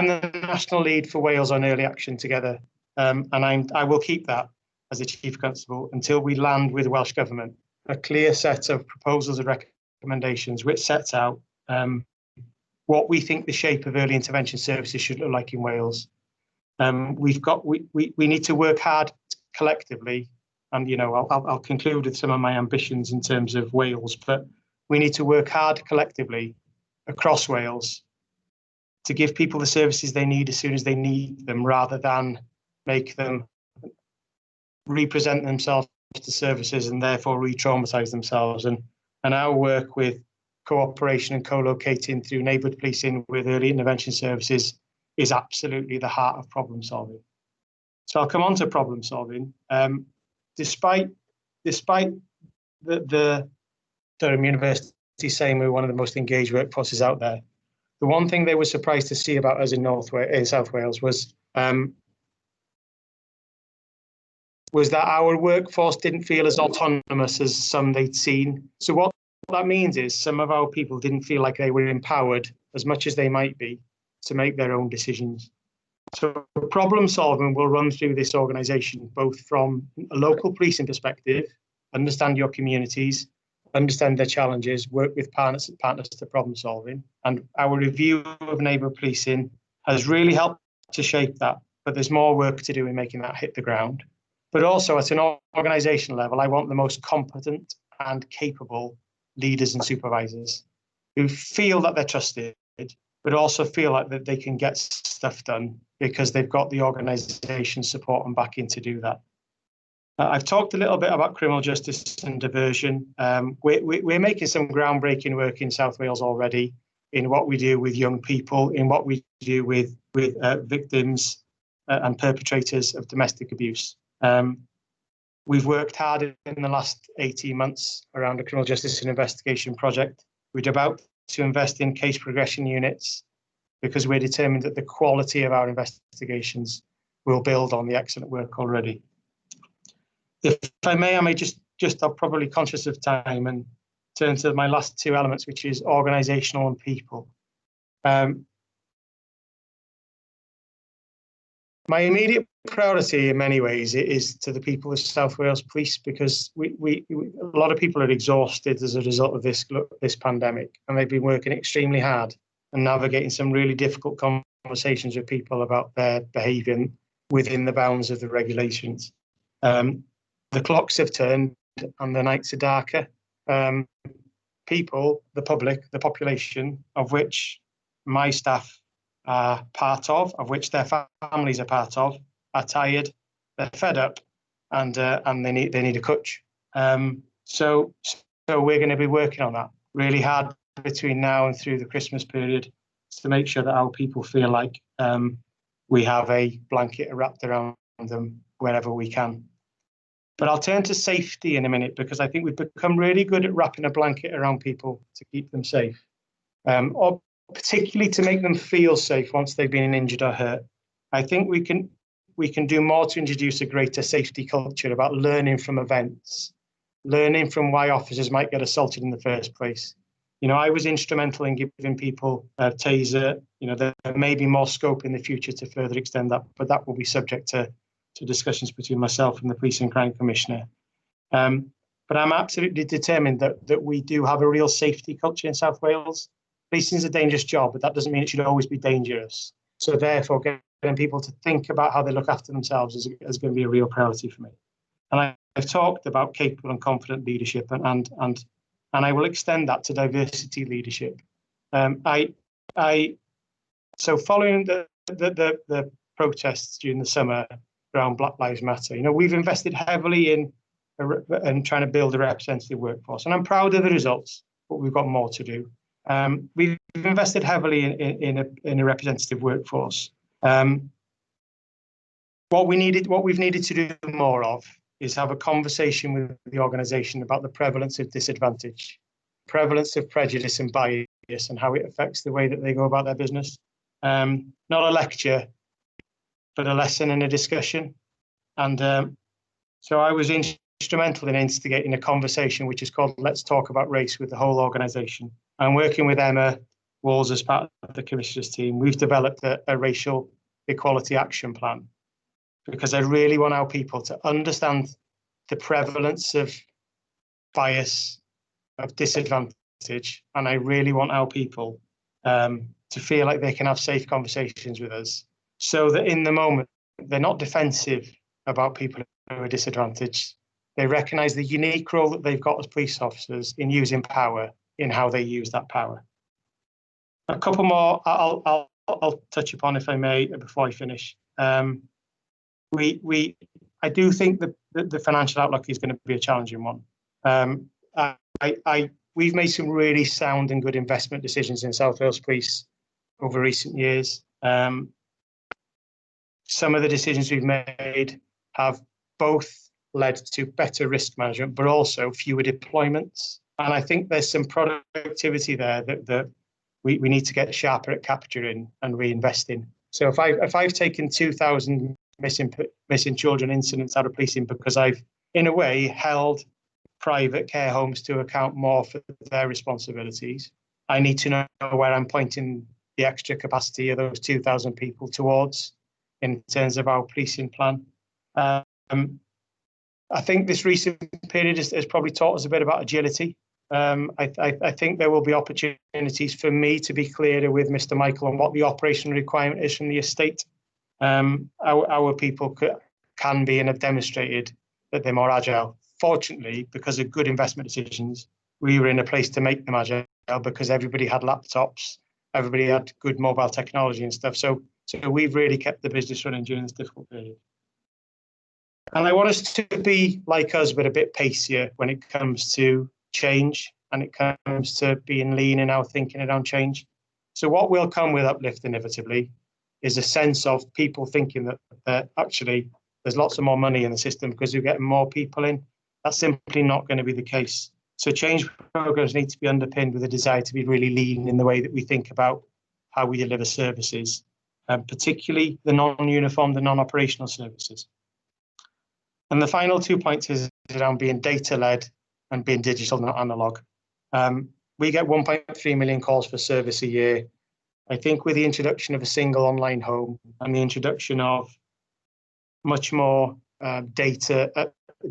the national lead for Wales on Early Action Together, and I will keep that as the Chief Constable until we land with the Welsh Government a clear set of proposals and recommendations which sets out what we think the shape of early intervention services should look like in Wales. We need to work hard collectively, and I'll conclude with some of my ambitions in terms of Wales, but we need to work hard collectively across Wales to give people the services they need as soon as they need them, rather than make them represent themselves to services and therefore re-traumatize themselves. And our work with cooperation and co-locating through neighbourhood policing with early intervention services is absolutely the heart of problem solving. So I'll come on to problem solving. Despite the Durham University saying we're one of the most engaged workforces out there, the one thing they were surprised to see about us in South Wales was that our workforce didn't feel as autonomous as some they'd seen. So what that means is some of our people didn't feel like they were empowered as much as they might be to make their own decisions. So problem solving will run through this organisation, both from a local policing perspective, understand your communities, understand their challenges, work with partners to problem solving. And our review of neighbourhood policing has really helped to shape that, but there's more work to do in making that hit the ground. But also at an organisational level, I want the most competent and capable leaders and supervisors who feel that they're trusted, but also feel like that they can get stuff done because they've got the organisation support and backing to do that. I've talked a little bit about criminal justice and diversion. We're making some groundbreaking work in South Wales already in what we do with young people, in what we do with victims and perpetrators of domestic abuse. We've worked hard in the last 18 months around a criminal justice and investigation project. We're about to invest in case progression units because we're determined that the quality of our investigations will build on the excellent work already. If I may just I'm probably conscious of time and turn to my last two elements, which is organisational and people. My immediate priority in many ways is to the people of South Wales Police, because a lot of people are exhausted as a result of this pandemic, and they've been working extremely hard and navigating some really difficult conversations with people about their behaviour within the bounds of the regulations. The clocks have turned and the nights are darker. People, the public, the population, of which my staff are part of which their families are part of, are tired, they're fed up, and they need a coach. So we're going to be working on that really hard between now and through the Christmas period to make sure that our people feel like we have a blanket wrapped around them wherever we can. But I'll turn to safety in a minute, because I think we've become really good at wrapping a blanket around people to keep them safe, or particularly to make them feel safe once they've been injured or hurt. I think we can do more to introduce a greater safety culture about learning from events, learning from why officers might get assaulted in the first place. I was instrumental in giving people a taser. There may be more scope in the future to further extend that, but that will be subject to discussions between myself and the Police and Crime Commissioner. But I'm absolutely determined that we do have a real safety culture in South Wales. policing is a dangerous job, but that doesn't mean it should always be dangerous. So therefore, getting people to think about how they look after themselves is going to be a real priority for me. And I've talked about capable and confident leadership, and I will extend that to diversity leadership. So following the protests during the summer around Black Lives Matter, we've invested heavily in trying to build a representative workforce, and I'm proud of the results, but we've got more to do. We've invested heavily in a representative workforce. What we've needed to do more of is have a conversation with the organisation about the prevalence of disadvantage, prevalence of prejudice and bias, and how it affects the way that they go about their business. Not a lecture, but a lesson and a discussion. And so I was instrumental in instigating a conversation which is called Let's Talk About Race with the whole organisation. I'm working with Emma Walls as part of the Commissioner's team. We've developed a racial equality action plan because I really want our people to understand the prevalence of bias, of disadvantage, and I really want our people to feel like they can have safe conversations with us, so that in the moment they're not defensive about people who are disadvantaged. They recognise the unique role that they've got as police officers in using power, in how they use that power. A couple more I'll touch upon, if I may, before I finish. I do think that the financial outlook is going to be a challenging one. We've made some really sound and good investment decisions in South Wales Police over recent years. Some of the decisions we've made have both led to better risk management, but also fewer deployments. And I think there's some productivity there that we need to get sharper at capturing and reinvesting. So if I've taken 2,000 missing children incidents out of policing because I've, in a way, held private care homes to account more for their responsibilities, I need to know where I'm pointing the extra capacity of those 2,000 people towards in terms of our policing plan. I think this recent period has probably taught us a bit about agility. I think there will be opportunities for me to be clearer with Mr. Michael on what the operational requirement is from the estate. Our people can be and have demonstrated that they're more agile. Fortunately, because of good investment decisions, we were in a place to make them agile because everybody had laptops, everybody had good mobile technology and stuff. So we've really kept the business running during this difficult period. And I want us to be like us, but a bit pacier when it comes to change and it comes to being lean in our thinking around change. So what will come with Uplift inevitably is a sense of people thinking that actually there's lots of more money in the system because you're getting more people in. That's simply not going to be the case. So change programs need to be underpinned with a desire to be really lean in the way that we think about how we deliver services, particularly the non-uniform, the non-operational services. And the final 2 points is around being data-led and being digital, not analog. We get 1.3 million calls for service a year. I think with the introduction of a single online home and the introduction of much more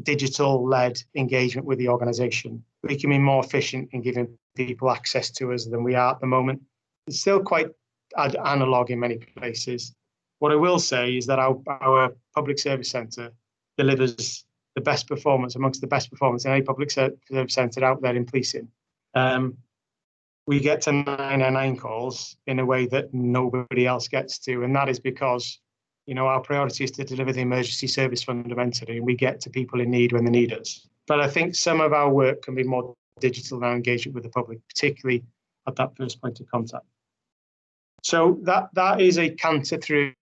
digital-led engagement with the organisation, we can be more efficient in giving people access to us than we are at the moment. It's still quite analog in many places. What I will say is that our public service centre delivers the best performance, amongst the best performance in any public service centre out there in policing. We get to 999 calls in a way that nobody else gets to, and that is because our priority is to deliver the emergency service fundamentally, and we get to people in need when they need us. But I think some of our work can be more digital in our engagement with the public, particularly at that first point of contact. So that is a canter through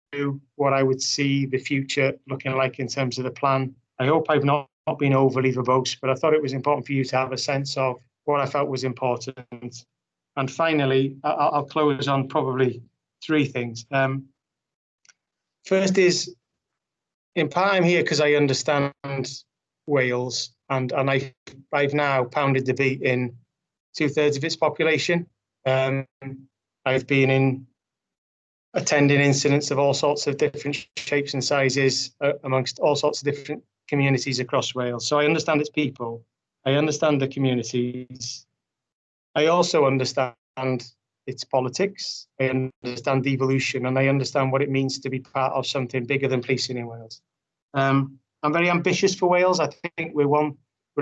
what I would see the future looking like in terms of the plan. I hope I've not been overly verbose, but I thought it was important for you to have a sense of what I felt was important. And finally, I'll close on probably 3 things. First is, in part, I'm here because I understand Wales, and I've now pounded the beat in 2/3 of its population. I've been attending incidents of all sorts of different shapes and sizes amongst all sorts of different communities across Wales. So I understand its people. I understand the communities. I also understand its politics. I understand devolution, and I understand what it means to be part of something bigger than policing in Wales. I'm very ambitious for Wales. I think we're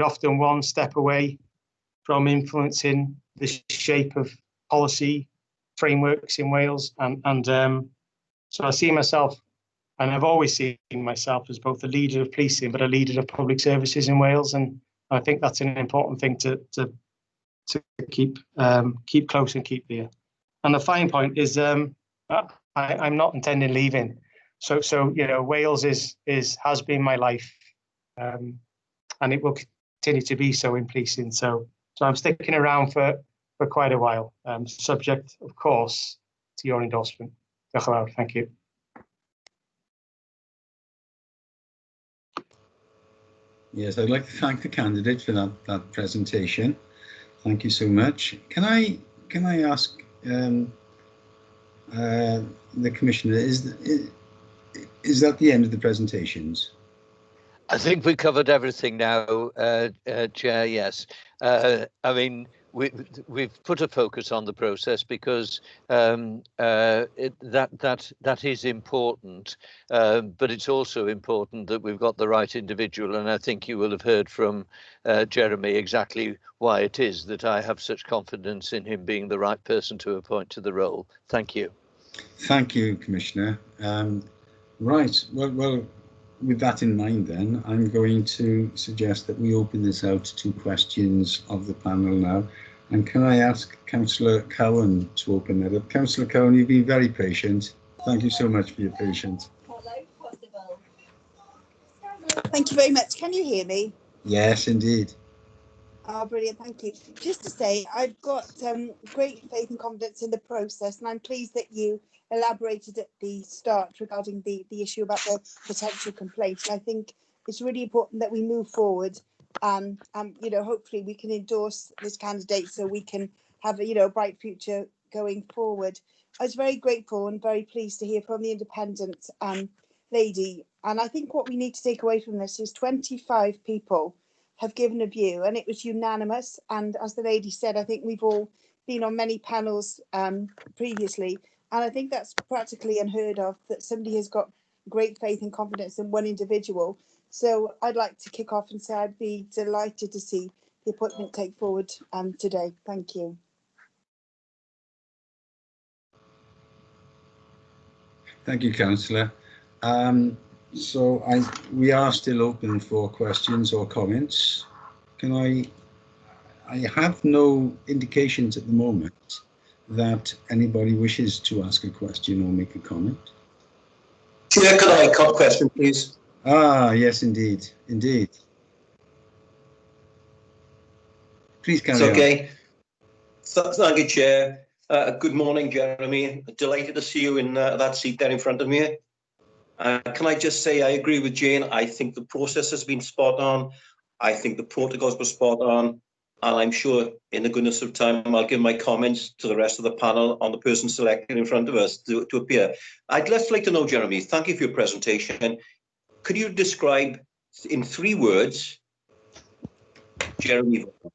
often one step away from influencing the shape of policy frameworks in Wales, and so I see myself, and I've always seen myself as both a leader of policing but a leader of public services in Wales, and I think that's an important thing to keep close and keep there. And the fine point is I'm not intending leaving. So you know, Wales has been my life, and it will continue to be so in policing. So I'm sticking around for quite a while, subject, of course, to your endorsement. Thank you. Yes, I'd like to thank the candidate for that presentation. Thank you so much. Can I ask the Commissioner, is that the end of the presentations? I think we covered everything now, Chair. Yes, I mean we've put a focus on the process because that is important, but it's also important that we've got the right individual. And I think you will have heard from Jeremy exactly why it is that I have such confidence in him being the right person to appoint to the role. Thank you. Thank you, Commissioner. Right. Well. With that in mind, then, I'm going to suggest that we open this out to questions of the panel now. And can I ask Councillor Cowan to open that up? Councillor Cowan, you've been very patient. Thank you so much for your patience. Thank you very much. Can you hear me? Yes, indeed. Oh, brilliant. Thank you. Just to say, I've got great faith and confidence in the process, and I'm pleased that you elaborated at the start regarding the issue about the potential complaint. And I think it's really important that we move forward. You know, hopefully we can endorse this candidate so we can have a bright future going forward. I was very grateful and very pleased to hear from the independent lady. And I think what we need to take away from this is 25 people have given a view, and it was unanimous. And as the lady said, I think we've all been on many panels previously, and I think that's practically unheard of, that somebody has got great faith and confidence in one individual. So I'd like to kick off and say I'd be delighted to see the appointment take forward today. Thank you. Thank you, Councillor. So we are still open for questions or comments. I have no indications at the moment that anybody wishes to ask a question or make a comment. Chair, could I cut question, please? Ah, yes, indeed. Please carry on. Okay. Thank you, Chair. Good morning, Jeremy. Delighted to see you in that seat there in front of me. Can I just say I agree with Jane. I think the process has been spot on. I think the protocols were spot on. And I'm sure in the goodness of time, I'll give my comments to the rest of the panel on the person selected in front of us to appear. I'd just like to know, Jeremy, thank you for your presentation. Could you describe in 3 words, Jeremy Vaughan?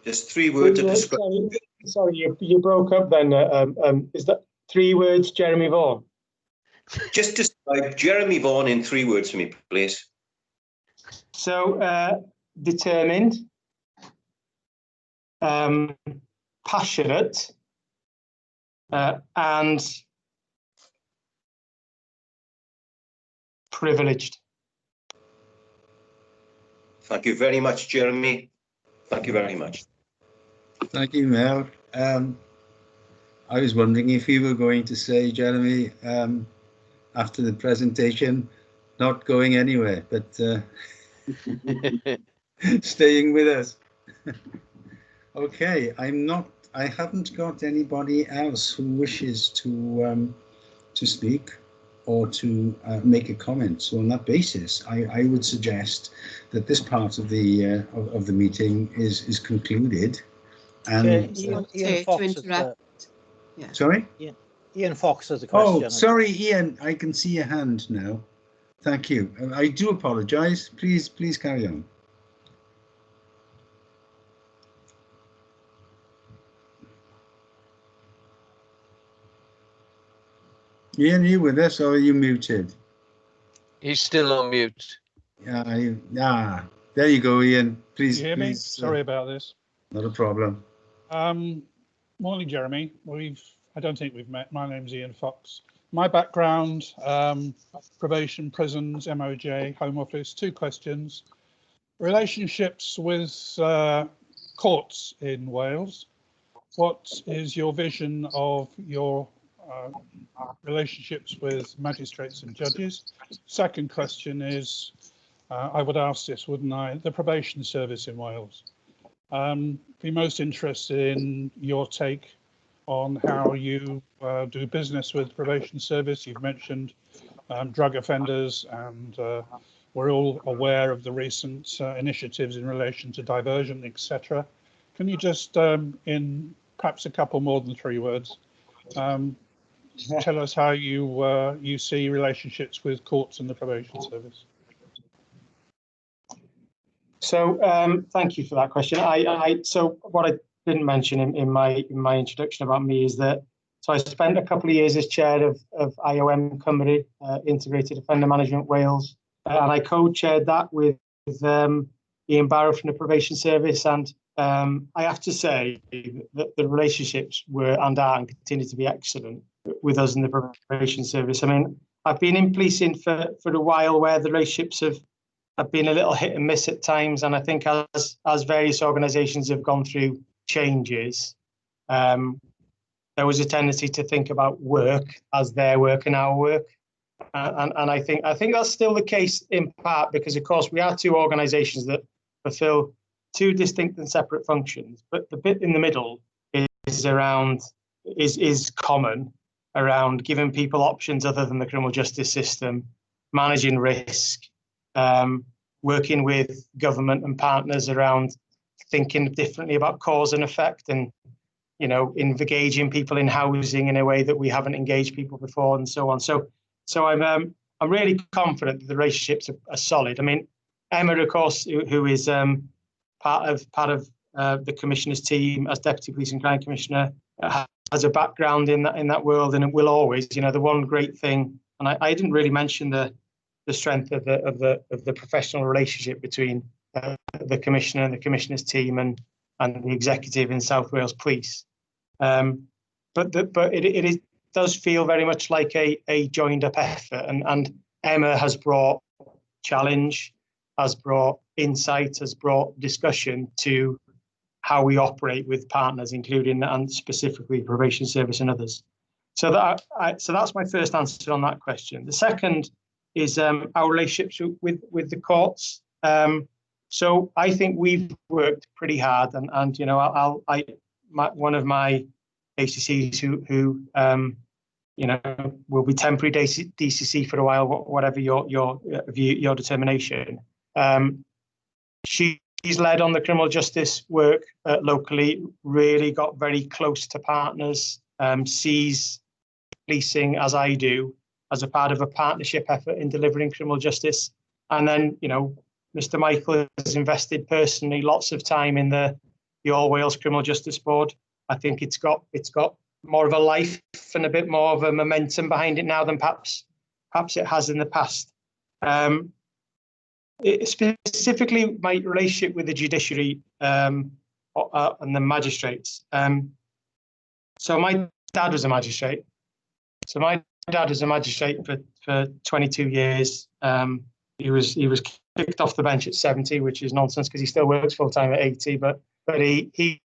Just 3 words to describe. Sorry, you broke up then. Is that 3 words, Jeremy Vaughan? Just describe Jeremy Vaughan in 3 words for me, please. So, determined, passionate, and privileged. Thank you very much, Jeremy. Thank you very much. Thank you, Mel. I was wondering if you were going to say, Jeremy, after the presentation, not going anywhere, but staying with us. Okay, I haven't got anybody else who wishes to speak or to make a comment. So on that basis, I would suggest that this part of the meeting is concluded. And Ian Fox to interrupt. Yeah. Sorry? Ian Fox has a question. Oh, sorry, Ian. I can see your hand now. Thank you. I do apologise. Please carry on. Ian, are you with us or are you muted? He's still on mute. There you go, Ian. Please, You hear me? please. Sorry about this. Not a problem. Morning, Jeremy. I don't think we've met. My name's Ian Fox. My background, probation, prisons, MOJ, Home Office. 2 questions. Relationships with courts in Wales. What is your vision of your relationships with magistrates and judges? Second question is, I would ask this, wouldn't I? The probation service in Wales. Be most interested in your take on how you do business with probation service. You've mentioned drug offenders, and we're all aware of the recent initiatives in relation to diversion, etc. Can you just, in perhaps a couple more than 3 words, tell us how you see relationships with courts and the probation service? So thank you for that question. So what I didn't mention in my introduction about me is that I spent a couple of years as chair of IOM Cymru, Integrated Offender Management Wales, and I co-chaired that with Ian Barrow from the Probation Service. And I have to say that the relationships were and are and continue to be excellent with us in the Probation Service. I mean, I've been in policing for a while, where the relationships have been a little hit and miss at times, and I think as various organisations have gone through changes, there was a tendency to think about work as their work and our work, and I think that's still the case in part because, of course, we are 2 organisations that fulfil 2 distinct and separate functions, but the bit in the middle is common around giving people options other than the criminal justice system, managing risk. Working with government and partners around thinking differently about cause and effect, and engaging people in housing in a way that we haven't engaged people before, and so on. So I'm really confident that the relationships are solid. I mean, Emma, of course, who is part of the Commissioner's team as Deputy Police and Crime Commissioner, has a background in that world, and it will always. The one great thing, and I didn't really mention the strength of the professional relationship between the Commissioner and the Commissioner's team and the executive in South Wales Police. But it does feel very much like a joined up effort, and Emma has brought challenge, has brought insight, has brought discussion to how we operate with partners, including and specifically Probation Service and others. So that's my first answer on that question. The second is our relationships with the courts. So I think we've worked pretty hard, and one of my ACCs who will be temporary DCC for a while, whatever your determination. She's led on the criminal justice work locally, really got very close to partners, sees policing, as I do, as a part of a partnership effort in delivering criminal justice. And then, Mr. Michael has invested personally lots of time in the All Wales Criminal Justice Board. I think it's got more of a life and a bit more of a momentum behind it now than perhaps it has in the past. Specifically, my relationship with the judiciary and the magistrates. So my dad was a magistrate. So my dad was a magistrate for 22 years. He was kicked off the bench at 70, which is nonsense because he still works full time at 80. But he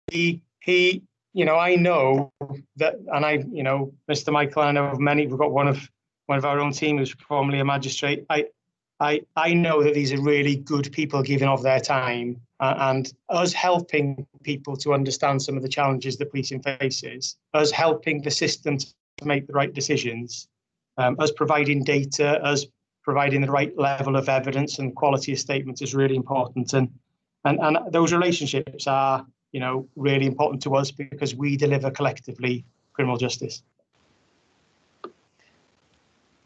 I know that, and Mr. Michael, I know of many. We've got one of our own team who's formerly a magistrate. I know that these are really good people giving of their time, and us helping people to understand some of the challenges that policing faces, us helping the system to make the right decisions, us providing data, us providing the right level of evidence and quality of statements is really important. And those relationships are, really important to us because we deliver collectively criminal justice.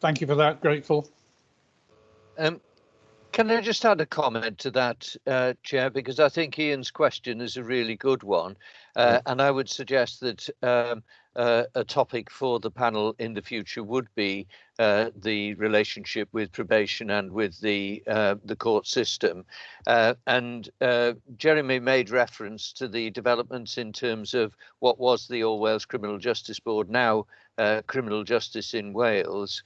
Thank you for that. Grateful. Can I just add a comment to that, Chair, because I think Ian's question is a really good one, and I would suggest that a topic for the panel in the future would be the relationship with probation and with the court system. And Jeremy made reference to the developments in terms of what was the All Wales Criminal Justice Board, now Criminal Justice in Wales.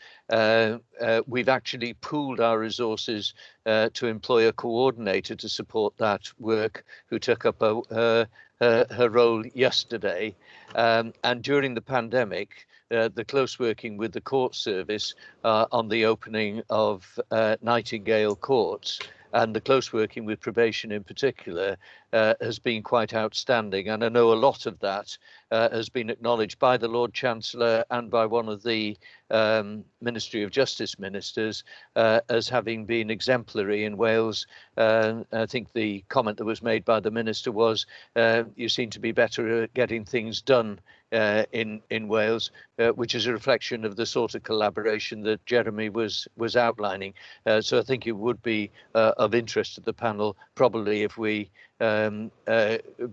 We've actually pooled our resources to employ a coordinator to support that work, who took up her role yesterday. And during the pandemic, the close working with the court service on the opening of Nightingale courts, and the close working with probation in particular, has been quite outstanding. And I know a lot of that has been acknowledged by the Lord Chancellor and by one of the Ministry of Justice ministers as having been exemplary in Wales. I think the comment that was made by the minister was, you seem to be better at getting things done in Wales, which is a reflection of the sort of collaboration that Jeremy was outlining. So I think it would be of interest to the panel, probably if we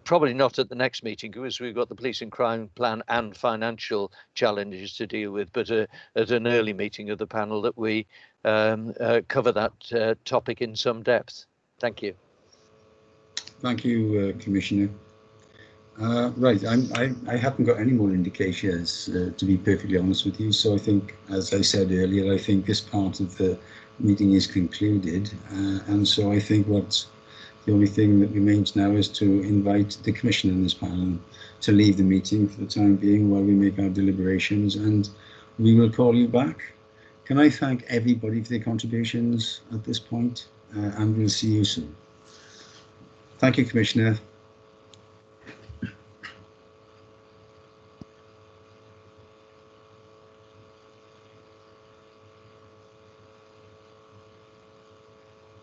probably not at the next meeting, because we've got the police and crime plan and financial challenges to deal with, but at an early meeting of the panel that we cover that topic in some depth. Thank you. Thank you, Commissioner. Right, I haven't got any more indications, to be perfectly honest with you. So I think, as I said earlier, I think this part of the meeting is concluded. And so I think the only thing that remains now is to invite the Commissioner in this panel to leave the meeting for the time being while we make our deliberations, and we will call you back. Can I thank everybody for their contributions at this point, and we'll see you soon. Thank you, Commissioner.